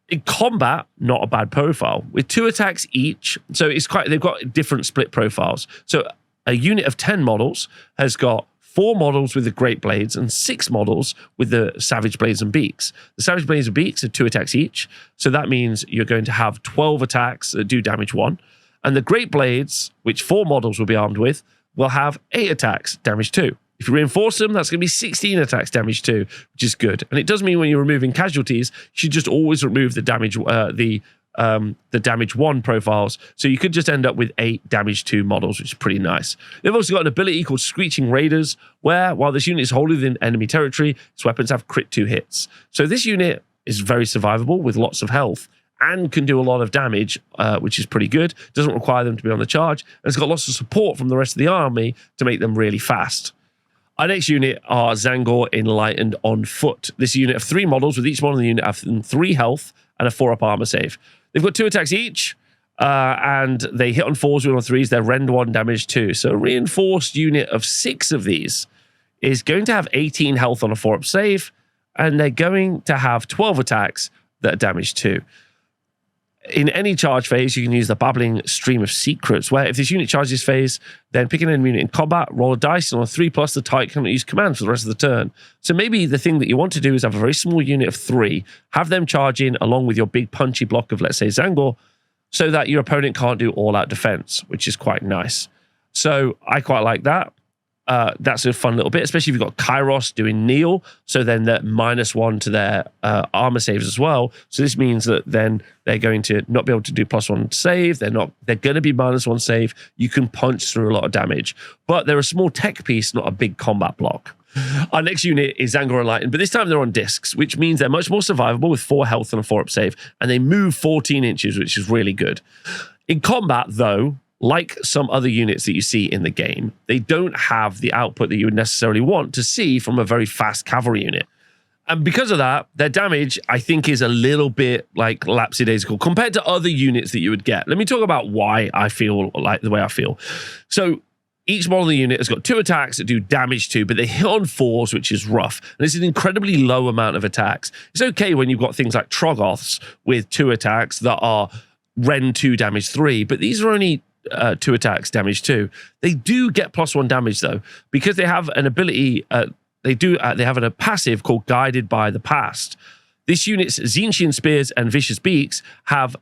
In combat, not a bad profile, with 2 attacks each. So they've got different split profiles. So a unit of 10 models has got 4 models with the Great Blades and 6 models with the Savage Blades and Beaks. The Savage Blades and Beaks are 2 attacks each, so that means you're going to have 12 attacks that do damage 1. And the Great Blades, which 4 models will be armed with, will have 8 attacks, damage 2. If you reinforce them, that's going to be 16 attacks, damage 2, which is good. And it does mean when you're removing casualties, you should just always remove the damage, the damage 1 profiles. So you could just end up with 8 damage 2 models, which is pretty nice. They've also got an ability called Screeching Raiders, where while this unit is wholly within enemy territory, its weapons have crit 2 hits. So this unit is very survivable with lots of health and can do a lot of damage, which is pretty good. Doesn't require them to be on the charge, and it's got lots of support from the rest of the army to make them really fast. Our next unit are Tzaangor Enlightened on foot. This unit of 3 models, with each model in the unit having 3 health and a 4-up armor save. They've got 2 attacks each, and they hit on 4s, with on 3s. They're rend 1, damage 2. So a reinforced unit of 6 of these is going to have 18 health on a 4-up save, and they're going to have 12 attacks that are damage 2. In any charge phase, you can use the Babbling Stream of Secrets, where if this unit charges phase, then pick an enemy unit in combat, roll a dice, and on a 3+, the target cannot use command for the rest of the turn. So maybe the thing that you want to do is have a very small unit of 3, have them charge in along with your big punchy block of, let's say, Tzaangor, so that your opponent can't do all-out defense, which is quite nice. So I quite like that. That's a fun little bit, especially if you've got Kairos doing kneel, so then they're -1 to their armor saves as well. So this means that then they're going to not be able to do +1 save. They're going to be -1 save. You can punch through a lot of damage, but they're a small tech piece, not a big combat block. Our next unit is Tzaangor Enlightened, but this time they're on discs, which means they're much more survivable with 4 health and a 4-up save, and they move 14 inches, which is really good. In combat, though, like some other units that you see in the game, they don't have the output that you would necessarily want to see from a very fast cavalry unit. And because of that, their damage, I think, is a little bit like lapsidaisical compared to other units that you would get. Let me talk about why I feel like the way I feel. So each model of the unit has got 2 attacks that do damage 2, but they hit on 4s, which is rough. And it's an incredibly low amount of attacks. It's okay when you've got things like Troggoths with 2 attacks that are rend 2, damage 3, but these are only 2 attacks, damage 2. They do get +1 damage though, because they have an ability. They have a passive called Guided by the Past. This unit's Tzeentchian Spears and Vicious Beaks have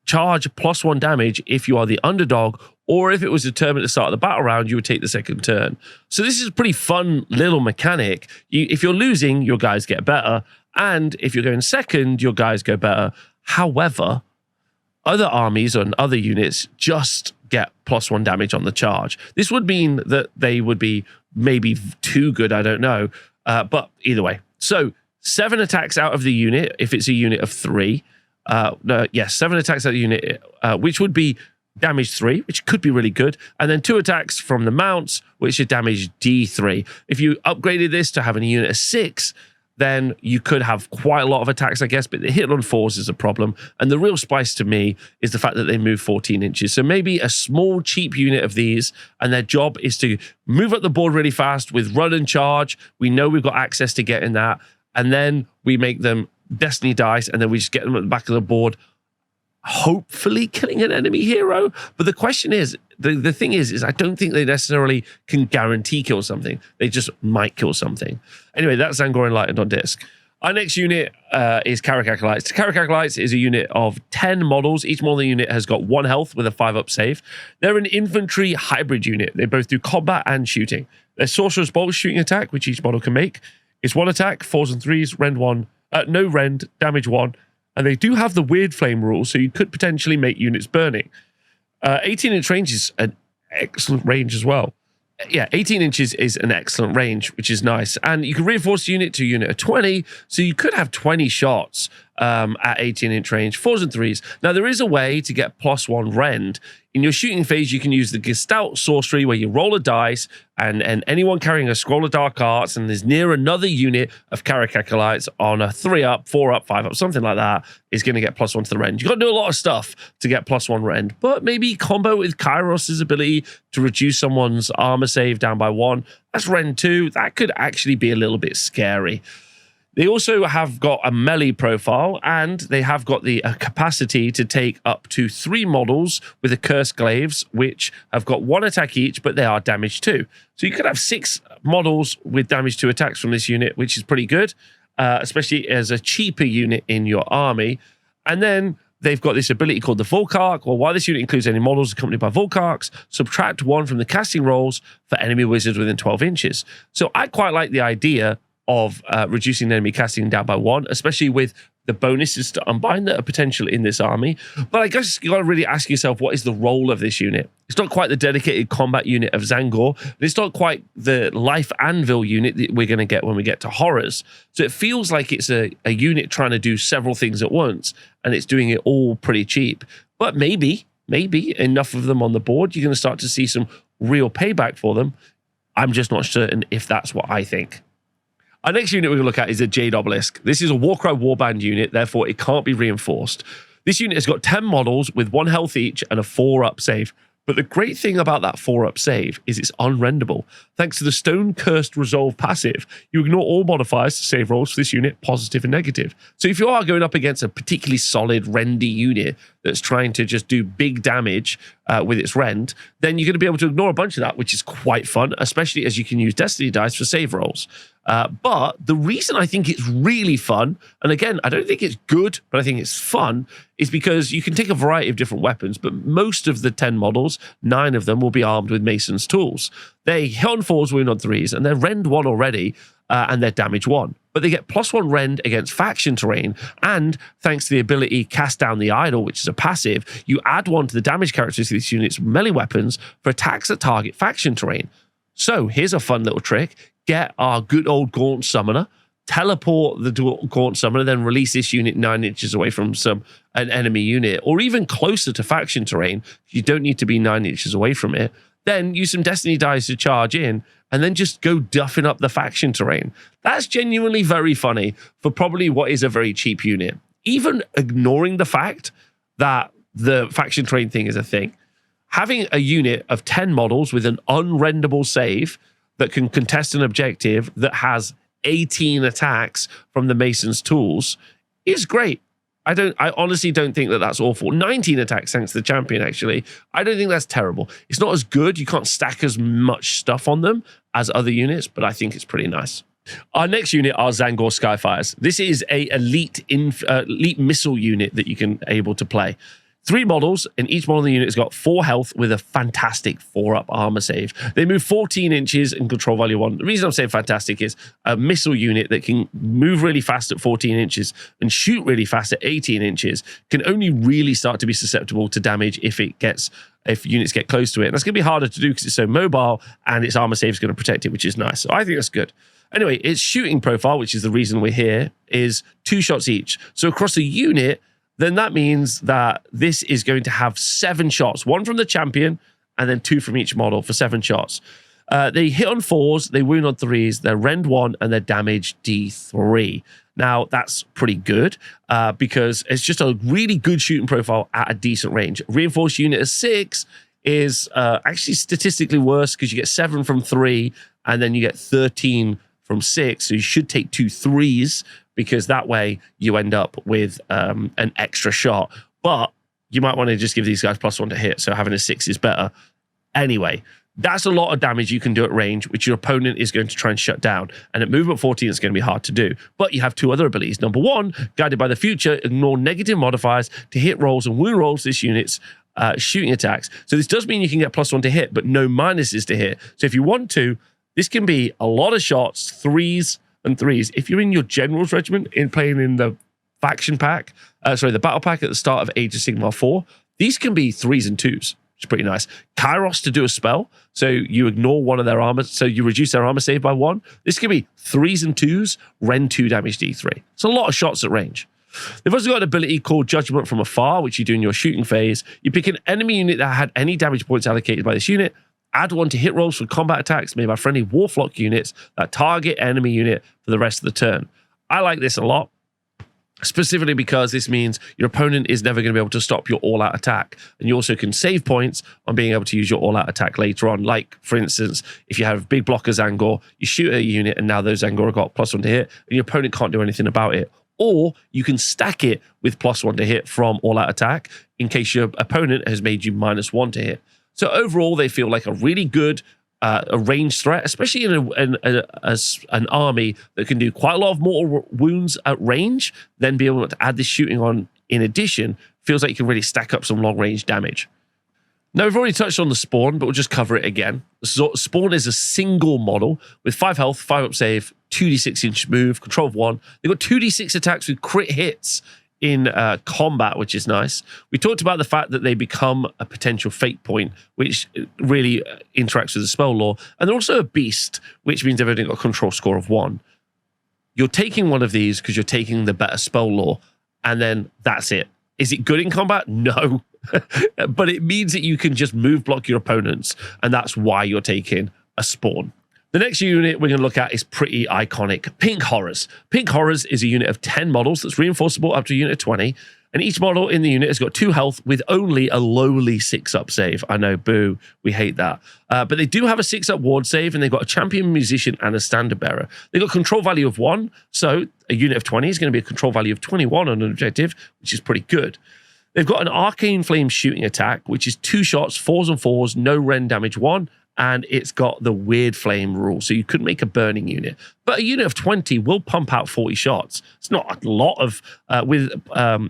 charge +1 damage if you are the underdog, or if it was determined at the start of the battle round, you would take the second turn. So this is a pretty fun little mechanic. If you're losing, your guys get better, and if you're going second, your guys go better. However, other armies and other units just get +1 damage on the charge. This would mean that they would be maybe too good, I don't know. But either way. So 7 attacks out of the unit, if it's a unit of 3. 7 attacks out of the unit, which would be damage 3, which could be really good. And then 2 attacks from the mounts, which are damage D3. If you upgraded this to having a unit of 6, then you could have quite a lot of attacks, I guess, but the hit on 4s is a problem. And the real spice to me is the fact that they move 14 inches. So maybe a small, cheap unit of these, and their job is to move up the board really fast with run and charge. We know we've got access to getting that. And then we make them Destiny dice, and then we just get them at the back of the board, hopefully killing an enemy hero. But the question is, the thing is I don't think they necessarily can guarantee kill something. They just might kill something. Anyway, that's Tzaangor Enlightened on disc. Our next unit is Kairic Acolytes. Kairic Acolytes is a unit of 10 models. Each model unit has got 1 health with a 5-up save. They're an infantry hybrid unit. They both do combat and shooting. Their Sorcerer's Bolt shooting attack, which each model can make, is 1 attack, 4s and 3s, rend 1, no rend, damage 1. And they do have the weird flame rule, so you could potentially make units burning. 18-inch range is an excellent range as well. Yeah, 18 inches is an excellent range, which is nice. And you can reinforce the unit to a unit of 20, so you could have 20 shots at 18-inch range, 4s and 3s. Now, there is a way to get +1 rend. In your shooting phase, you can use the Gestalt sorcery, where you roll a dice, and anyone carrying a Scroll of Dark Arts and is near another unit of Kairic Acolytes on a 3-up, 4-up, 5-up, something like that, is going to get +1 to the rend. You've got to do a lot of stuff to get +1 rend, but maybe combo with Kairos' ability to reduce someone's armor save down by 1. That's rend 2. That could actually be a little bit scary. They also have got a melee profile, and they have got the capacity to take up to 3 models with the Cursed Glaives, which have got 1 attack each, but they are damage 2. So you could have 6 models with damage 2 attacks from this unit, which is pretty good, especially as a cheaper unit in your army. And then they've got this ability called the Volkarch. Well, while this unit includes any models accompanied by Volkarchs, subtract 1 from the casting rolls for enemy wizards within 12 inches. So I quite like the idea of reducing the enemy casting down by 1, especially with the bonuses to unbind that are potential in this army. But I guess you got to really ask yourself, what is the role of this unit? It's not quite the dedicated combat unit of Tzaangor, but it's not quite the life anvil unit that we're going to get when we get to horrors. So it feels like it's a unit trying to do several things at once, and it's doing it all pretty cheap. But maybe enough of them on the board, you're going to start to see some real payback for them. I'm just not certain if that's what I think. Our next unit we're going to look at is a Jade Obelisk. This is a Warcry Warband unit, therefore it can't be reinforced. This unit has got 10 models with 1 health each and a 4-up save. But the great thing about that 4-up save is it's unrendable. Thanks to the Stone Cursed Resolve passive, you ignore all modifiers to save rolls for this unit, positive and negative. So if you are going up against a particularly solid rendy unit that's trying to just do big damage with its rend, then you're going to be able to ignore a bunch of that, which is quite fun, especially as you can use Destiny dice for save rolls. But the reason I think it's really fun, and again, I don't think it's good, but I think it's fun, is because you can take a variety of different weapons, but most of the 10 models, 9 of them will be armed with Mason's tools. They hit on 4s, wound on 3s, and they're rend 1 already, and they're damage 1. But they get +1 rend against faction terrain, and thanks to the ability Cast Down the Idol, which is a passive, you add 1 to the damage characteristics of this unit's melee weapons for attacks that target faction terrain. So here's a fun little trick. Get our good old Gaunt Summoner, teleport the Gaunt Summoner, then release this unit 9 inches away from an enemy unit, or even closer to faction terrain. You don't need to be 9 inches away from it. Then use some Destiny dice to charge in, and then just go duffing up the faction terrain. That's genuinely very funny for probably what is a very cheap unit. Even ignoring the fact that the faction terrain thing is a thing, having a unit of 10 models with an unrendable save that can contest an objective that has 18 attacks from the Mason's tools is great. I honestly don't think that that's awful. 19 attacks thanks to the champion, actually. I don't think that's terrible. It's not as good. You can't stack as much stuff on them as other units, but I think it's pretty nice. Our next unit are Tzaangor Skyfiers. This is a elite missile unit that you can able to play. 3 models, and each model in the unit has got 4 health with a fantastic 4-up armor save. They move 14 inches and control value 1. The reason I'm saying fantastic is a missile unit that can move really fast at 14 inches and shoot really fast at 18 inches can only really start to be susceptible to damage if units get close to it. And that's going to be harder to do because it's so mobile, and its armor save is going to protect it, which is nice. So I think that's good. Anyway, its shooting profile, which is the reason we're here, is 2 shots each. So across the unit, then that means that this is going to have 7 shots, 1 from the champion and then 2 from each model for 7 shots. They hit on 4s, they wound on 3s, they're rend 1, and they're damage D3. Now, that's pretty good because it's just a really good shooting profile at a decent range. Reinforced unit of 6 is actually statistically worse because you get 7 from 3, and then you get 13 from 6, so you should take 2 3s, because that way you end up with an extra shot. But you might want to just give these guys +1 to hit, so having a 6 is better. Anyway, that's a lot of damage you can do at range, which your opponent is going to try and shut down. And at movement 14, it's going to be hard to do. But you have 2 other abilities. Number 1, Guided by the Future, ignore negative modifiers to hit rolls and wound rolls this unit's shooting attacks. So this does mean you can get +1 to hit, but no minuses to hit. So if you want to, this can be a lot of shots, 3s, and 3s. If you're in your General's Regiment playing in the faction pack, the battle pack at the start of Age of Sigmar 4, these can be 3s and 2s, which is pretty nice. Kairos to do a spell, so you ignore one of their armor, so you reduce their armor save by 1. This can be 3s and 2s, rend 2 damage D3. It's a lot of shots at range. They've also got an ability called Judgment from Afar, which you do in your shooting phase. You pick an enemy unit that had any damage points allocated by this unit, add 1 to hit rolls for combat attacks made by friendly Warflock units that target enemy unit for the rest of the turn. I like this a lot, specifically because this means your opponent is never going to be able to stop your all-out attack. And you also can save points on being able to use your all-out attack later on. Like, for instance, if you have big blocker Tzaangor, you shoot at a unit, and now those Tzaangor have got +1 to hit, and your opponent can't do anything about it. Or you can stack it with +1 to hit from all-out attack in case your opponent has made you -1 to hit. So overall, they feel like a really good a ranged threat, especially in an army that can do quite a lot of mortal wounds at range, then be able to add this shooting on in addition, feels like you can really stack up some long-range damage. Now, we've already touched on the Spawn, but we'll just cover it again. So Spawn is a single model with 5 health, 5 up save, 2d6 inch move, control of 1. They've got 2d6 attacks with crit hits in combat, which is nice. We talked about the fact that they become a potential fate point, which really interacts with the spell lore. And they're also a beast, which means they've only got a control score of 1. You're taking one of these because you're taking the better spell lore, and then that's it. Is it good in combat? No. But it means that you can just move block your opponents, and that's why you're taking a Spawn. The next unit we're going to look at is pretty iconic, Pink Horrors. Pink Horrors is a unit of 10 models that's reinforceable up to a unit of 20, and each model in the unit has got 2 health with only a lowly 6-up save. I know, boo, we hate that. But they do have a 6-up ward save, and they've got a champion musician and a standard bearer. They've got control value of 1, so a unit of 20 is going to be a control value of 21 on an objective, which is pretty good. They've got an Arcane Flame shooting attack, which is 2 shots, 4s and 4s, no rend damage 1, and it's got the weird flame rule, so you could make a burning unit. But a unit of 20 will pump out 40 shots. It's not a lot of, with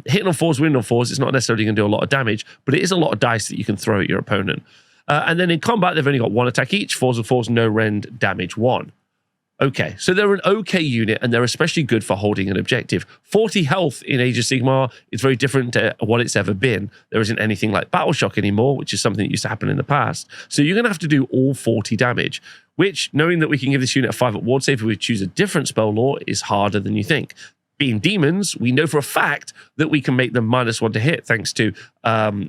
hitting on 4s, winning on 4s, it's not necessarily going to do a lot of damage, but it is a lot of dice that you can throw at your opponent. And then in combat, they've only got 1 attack each, 4s and 4s, no rend damage 1. Okay, so they're an okay unit, and they're especially good for holding an objective. 40 health in Age of Sigmar is very different to what it's ever been. There isn't anything like Battle Shock anymore, which is something that used to happen in the past. So you're going to have to do all 40 damage, which, knowing that we can give this unit a 5-up ward save if we choose a different spell lore, is harder than you think. Being demons, we know for a fact that we can make them -1 to hit thanks to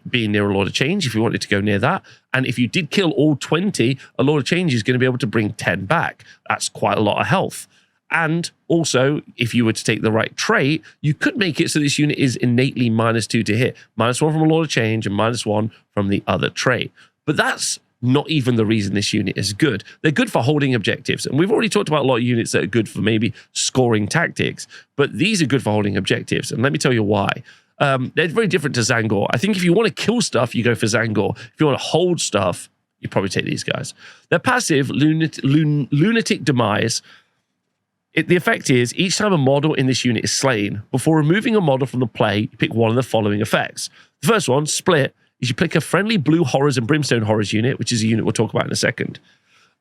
being near a Lord of Change if you wanted to go near that. And if you did kill all 20, a Lord of Change is going to be able to bring 10 back. That's quite a lot of health. And also, if you were to take the right trait, you could make it so this unit is innately -2 to hit. -1 from a Lord of Change and -1 from the other trait. But that's not even the reason this unit is good. They're good for holding objectives. And we've already talked about a lot of units that are good for maybe scoring tactics, but these are good for holding objectives. And let me tell you why. They're very different to Tzaangor. I think if you want to kill stuff, you go for Tzaangor. If you want to hold stuff, you probably take these guys. Their passive, Lunatic Demise, the effect is, each time a model in this unit is slain, before removing a model from the play, you pick one of the following effects. The first one, Split, is you pick a friendly Blue Horrors and Brimstone Horrors unit, which is a unit we'll talk about in a second,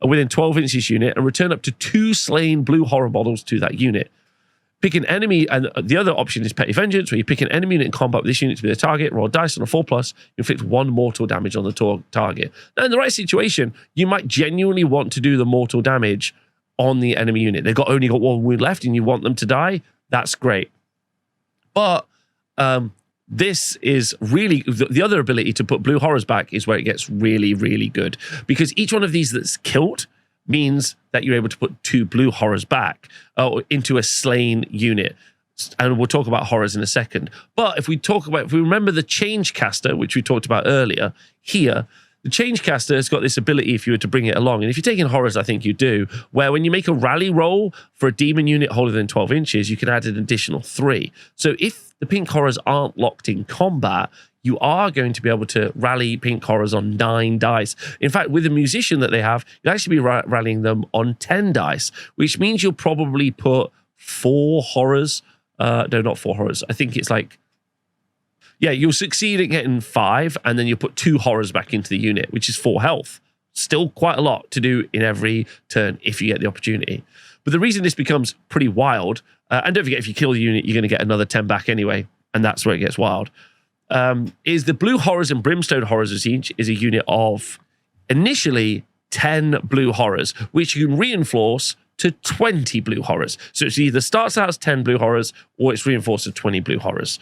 within 12 inches unit, and return up to 2 slain Blue Horror models to that unit. Pick an enemy, and the other option is Petty Vengeance, where you pick an enemy unit in combat with this unit to be the target, roll dice on a 4+, you inflict 1 mortal damage on the target. Now, in the right situation, you might genuinely want to do the mortal damage on the enemy unit. They've only got 1 wound left, and you want them to die. That's great. But this is really, the other ability to put Blue Horrors back is where it gets really, really good. Because each one of these that's killed means that you're able to put 2 Blue Horrors back into a slain unit. And we'll talk about horrors in a second. But if we remember the Changecaster, which we talked about earlier, here, the Changecaster has got this ability if you were to bring it along. And if you're taking horrors, I think you do, where when you make a rally roll for a demon unit older than 12 inches, you can add an additional 3. So if the pink horrors aren't locked in combat, you are going to be able to rally pink horrors on 9 dice. In fact, with the musician that they have, you'll actually be rallying them on 10 dice, which means you'll probably put 4 horrors. No, not 4 horrors. I think it's like, yeah, you'll succeed at getting 5, and then you'll put 2 horrors back into the unit, which is 4 health. Still quite a lot to do in every turn if you get the opportunity. But the reason this becomes pretty wild, and don't forget, if you kill the unit, you're going to get another 10 back anyway, and that's where it gets wild, is the Blue Horrors and Brimstone Horrors of Tzeentch is a unit of initially 10 Blue Horrors, which you can reinforce to 20 Blue Horrors. So it either starts out as 10 Blue Horrors, or it's reinforced to 20 Blue Horrors.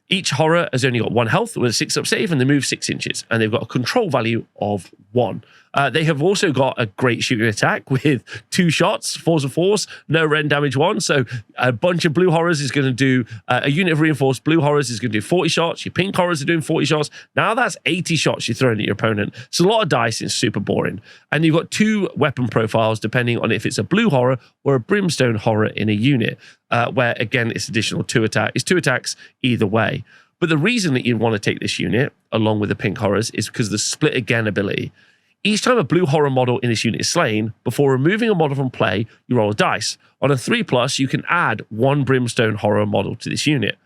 Each horror has only got 1 health with a 6-up save, and they move 6 inches, and they've got a control value of 1. They have also got a great shooting attack with 2 shots, 4s and 4s, no rend damage 1. So a bunch of blue horrors is going to do, a unit of reinforced blue horrors is going to do 40 shots. Your pink horrors are doing 40 shots. Now that's 80 shots you're throwing at your opponent. It's a lot of dice. It's super boring. And you've got 2 weapon profiles depending on if it's a blue horror or a brimstone horror in a unit, where again it's additional 2 attack. It's 2 attacks either way. But the reason that you'd want to take this unit along with the pink horrors is because of the split again ability. Each time a blue horror model in this unit is slain, before removing a model from play, you roll a dice. On a 3+, you can add 1 Brimstone horror model to this unit.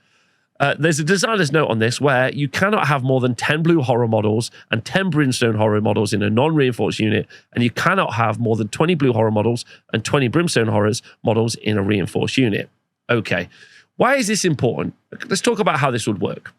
There's a designer's note on this where you cannot have more than 10 blue horror models and 10 Brimstone horror models in a non-reinforced unit, and you cannot have more than 20 blue horror models and 20 Brimstone horrors models in a reinforced unit. Okay, why is this important? Let's talk about how this would work.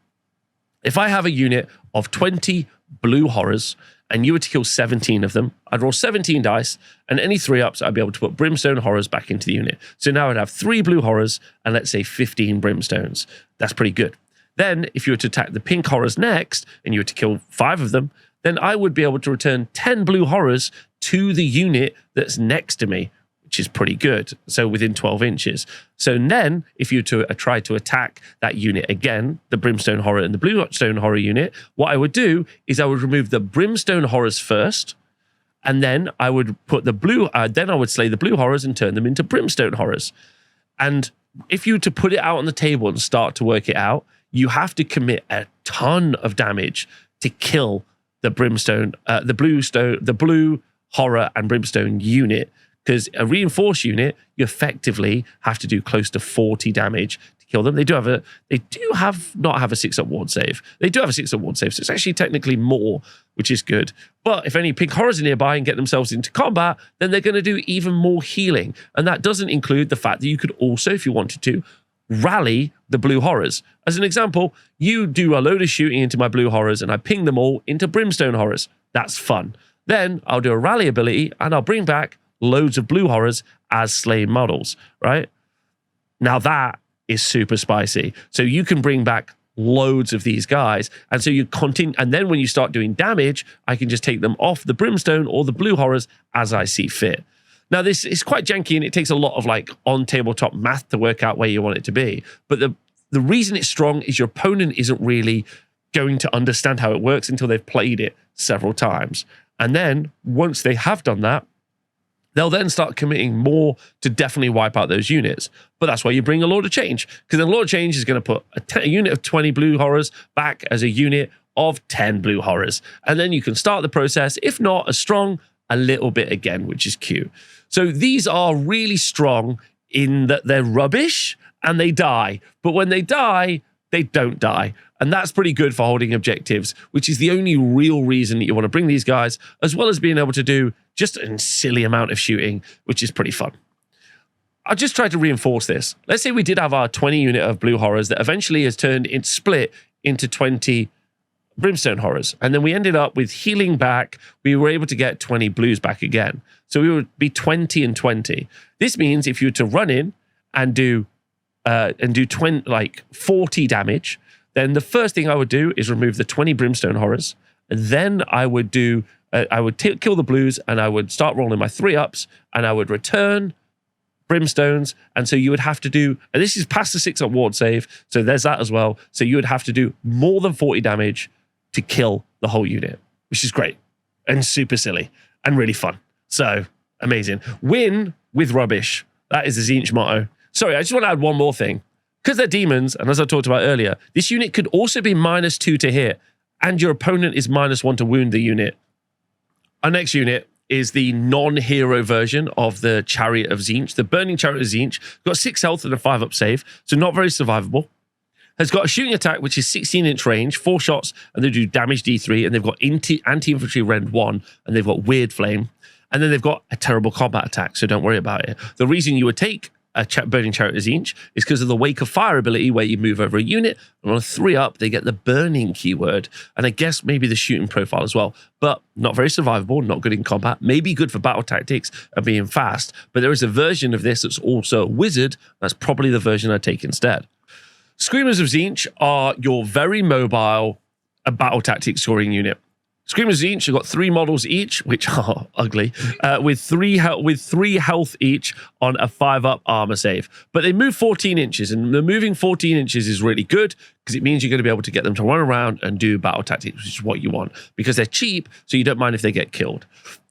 If I have a unit of 20 blue horrors and you were to kill 17 of them, I'd roll 17 dice, and any 3-ups, I'd be able to put Brimstone horrors back into the unit. So now I'd have 3 blue horrors and let's say 15 Brimstones. That's pretty good. Then if you were to attack the pink horrors next and you were to kill 5 of them, then I would be able to return 10 blue horrors to the unit that's next to me, which is pretty good. So within 12 inches. So then if you were to try to attack that unit again, the Brimstone horror and the Bluestone horror unit, what I would do is I would remove the Brimstone horrors first, and then I would put the then I would slay the blue horrors and turn them into Brimstone horrors. And if you were to put it out on the table and start to work it out, you have to commit a ton of damage to kill the Brimstone, the blue horror and Brimstone unit. Because a reinforced unit, you effectively have to do close to 40 damage to kill them. They do not have a 6-up ward save. They do have a 6-up ward save, so it's actually technically more, which is good. But if any pink horrors are nearby and get themselves into combat, then they're going to do even more healing. And that doesn't include the fact that you could also, if you wanted to, rally the blue horrors. As an example, you do a load of shooting into my blue horrors and I ping them all into Brimstone horrors. That's fun. Then I'll do a rally ability and I'll bring back loads of blue horrors as slain models, right? Now that is super spicy. So you can bring back loads of these guys. And so you continue. And then when you start doing damage, I can just take them off the Brimstone or the blue horrors as I see fit. Now this is quite janky and it takes a lot of like on tabletop math to work out where you want it to be. But the reason it's strong is your opponent isn't really going to understand how it works until they've played it several times. And then once they have done that, they'll then start committing more to definitely wipe out those units. But that's why you bring a Lord of Change, because then Lord of Change is going to put a unit of 20 blue horrors back as a unit of 10 blue horrors. And then you can start the process, if not as strong, a little bit again, which is cute. So these are really strong in that they're rubbish and they die. But when they die, they don't die. And that's pretty good for holding objectives, which is the only real reason that you want to bring these guys, as well as being able to do just a silly amount of shooting, which is pretty fun. I'll just try to reinforce this. Let's say we did have our 20 unit of blue horrors that eventually has split into 20 Brimstone horrors. And then we ended up with healing back. We were able to get 20 blues back again. So we would be 20 and 20. This means if you were to run in and do 40 damage, then the first thing I would do is remove the 20 Brimstone horrors. Then I would do, kill the blues and I would start rolling my 3-ups and I would return Brimstones. And so you would have to do, and this is past the 6-up ward save, so there's that as well. So you would have to do more than 40 damage to kill the whole unit, which is great and super silly and really fun. So amazing. Win with rubbish. That is the Tzeentch motto. Sorry, I just want to add one more thing. Because they're demons, and as I talked about earlier, this unit could also be -2 to hit, and your opponent is -1 to wound the unit. Our next unit is the non-hero version of the Chariot of Tzeentch, the Burning Chariot of Tzeentch. Got 6 health and a 5-up save, so not very survivable. Has got a shooting attack, which is 16-inch range, 4 shots, and they do damage D3, and they've got anti-infantry rend 1, and they've got weird flame. And then they've got a terrible combat attack, so don't worry about it. The reason you would take a Burning Chariot of Tzeentch is because of the Wake of Fire ability, where you move over a unit, and on a 3-up, they get the burning keyword, and I guess maybe the shooting profile as well, but not very survivable, not good in combat, maybe good for battle tactics and being fast, but there is a version of this that's also a wizard. That's probably the version I'd take instead. Screamers of Tzeentch are your very mobile battle tactics scoring unit. Screamers of Tzeentch have got 3 models each, which are ugly, with 3 health each on a 5-up armor save. But they move 14 inches, and the moving 14 inches is really good because it means you're going to be able to get them to run around and do battle tactics, which is what you want, because they're cheap, so you don't mind if they get killed.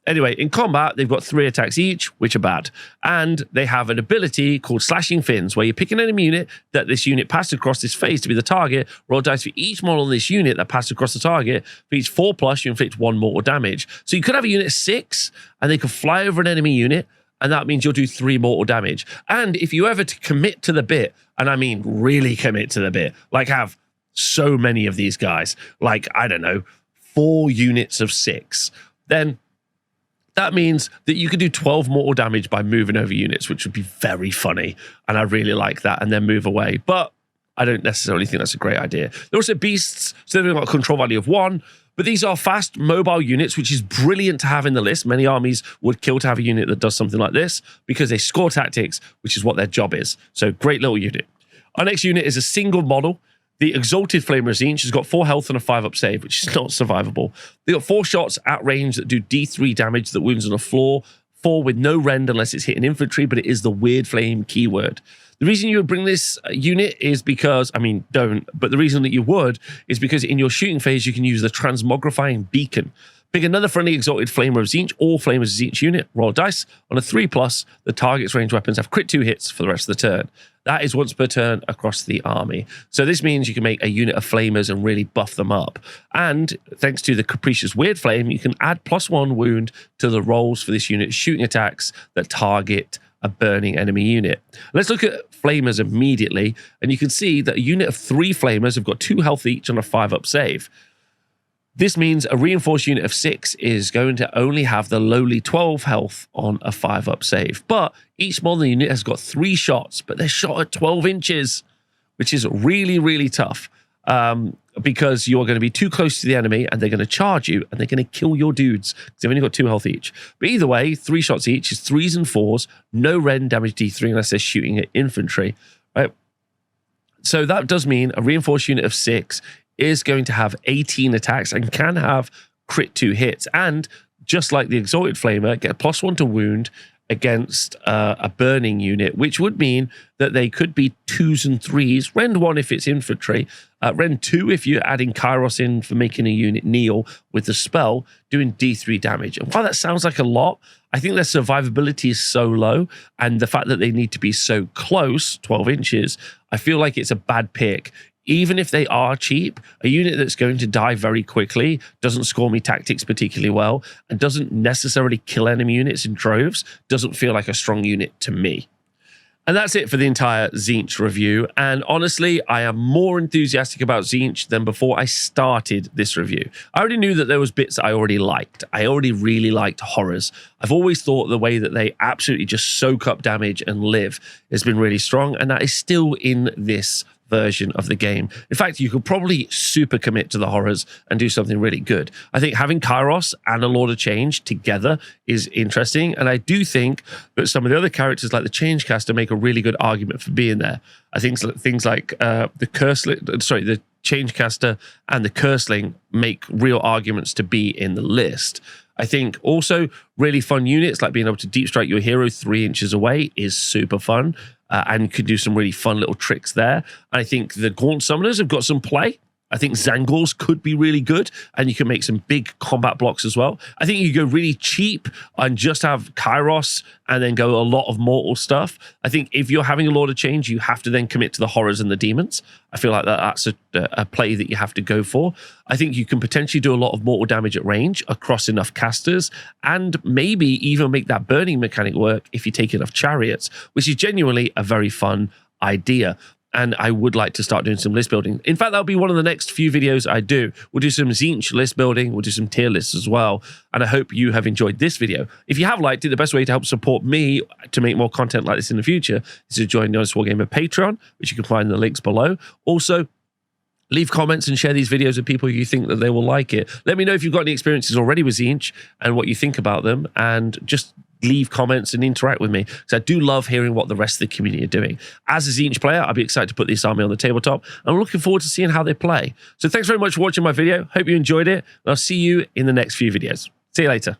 Anyway, in combat, they've got 3 attacks each, which are bad. And they have an ability called Slashing Fins, where you pick an enemy unit that this unit passed across this phase to be the target, roll dice for each model in this unit that passed across the target. For each 4+, you inflict 1 mortal damage. So you could have a unit of 6, and they could fly over an enemy unit, and that means you'll do 3 mortal damage. And if you ever commit to the bit, and I mean really commit to the bit, like have so many of these guys, like, I don't know, 4 units of 6, then that means that you could do 12 mortal damage by moving over units, which would be very funny. And I really like that, and then move away. But I don't necessarily think that's a great idea. They're also beasts, so they've got a control value of 1. But these are fast, mobile units, which is brilliant to have in the list. Many armies would kill to have a unit that does something like this because they score tactics, which is what their job is. So great little unit. Our next unit is a single model. The Exalted Flamer of Tzeentch has got 4 health and a 5-up save, which is not survivable. They got 4 shots at range that do D3 damage that wounds on the floor, 4 with no rend unless it's hitting infantry, but it is the Weird Flame keyword. The reason you would bring this unit is because, I mean, don't, but the reason that you would is because in your shooting phase, you can use the Transmogrifying Beacon. Pick another friendly Exalted Flamer of Tzeentch or Flamers of Tzeentch unit, roll dice. On a 3+, the target's ranged weapons have crit 2 hits for the rest of the turn. That is once per turn across the army. So this means you can make a unit of Flamers and really buff them up. And thanks to the Capricious Weird Flame, you can add +1 wound to the rolls for this unit's shooting attacks that target a burning enemy unit. Let's look at Flamers immediately, and you can see that a unit of 3 Flamers have got 2 health each on a 5-up save. This means a reinforced unit of 6 is going to only have the lowly 12 health on a 5-up save. But each model unit has got 3 shots, but they're shot at 12 inches, which is really, really tough because you're going to be too close to the enemy and they're going to charge you and they're going to kill your dudes because they've only got 2 health each. But either way, 3 shots each is 3s and 4s, no rend damage D3 unless they're shooting at infantry, right? So that does mean a reinforced unit of 6 is going to have 18 attacks and can have crit 2 hits. And just like the Exalted Flamer, get a +1 to wound against a burning unit, which would mean that they could be 2s and 3s, rend 1 if it's infantry, rend 2 if you're adding Kairos in for making a unit kneel with the spell, doing D3 damage. And while that sounds like a lot, I think their survivability is so low, and the fact that they need to be so close, 12 inches, I feel like it's a bad pick. Even if they are cheap, a unit that's going to die very quickly, doesn't score me tactics particularly well, and doesn't necessarily kill enemy units in droves, doesn't feel like a strong unit to me. And that's it for the entire Tzeentch review. And honestly, I am more enthusiastic about Tzeentch than before I started this review. I already knew that there was bits I already liked. I already really liked horrors. I've always thought the way that they absolutely just soak up damage and live has been really strong, and that is still in this version of the game. In fact, you could probably super commit to the horrors and do something really good. I think having Kairos and a Lord of Change together is interesting, and I do think that some of the other characters like the Changecaster make a really good argument for being there. I think things like the Changecaster and the Curseling make real arguments to be in the list. I think also really fun units like being able to deep strike your hero 3 inches away is super fun. And could do some really fun little tricks there. I think the Gaunt Summoners have got some play. I think Tzaangors could be really good, and you can make some big combat blocks as well. I think you go really cheap and just have Kairos and then go a lot of mortal stuff. I think if you're having a Lord of Change, you have to then commit to the horrors and the demons. I feel like that's a play that you have to go for. I think you can potentially do a lot of mortal damage at range across enough casters, and maybe even make that burning mechanic work if you take enough chariots, which is genuinely a very fun idea. And I would like to start doing some list building. In fact, that'll be one of the next few videos I do. We'll do some Tzeentch list building. We'll do some tier lists as well. And I hope you have enjoyed this video. If you have liked it, the best way to help support me to make more content like this in the future is to join the Honest Wargamer Patreon, which you can find in the links below. Also, leave comments and share these videos with people you think that they will like it. Let me know if you've got any experiences already with Tzeentch and what you think about them, and just leave comments and interact with me, because I do love hearing what the rest of the community are doing. As a Tzeentch player, I'll be excited to put this army on the tabletop. I'm looking forward to seeing how they play. So thanks very much for watching my video. Hope you enjoyed it, and I'll see you in the next few videos. See you later.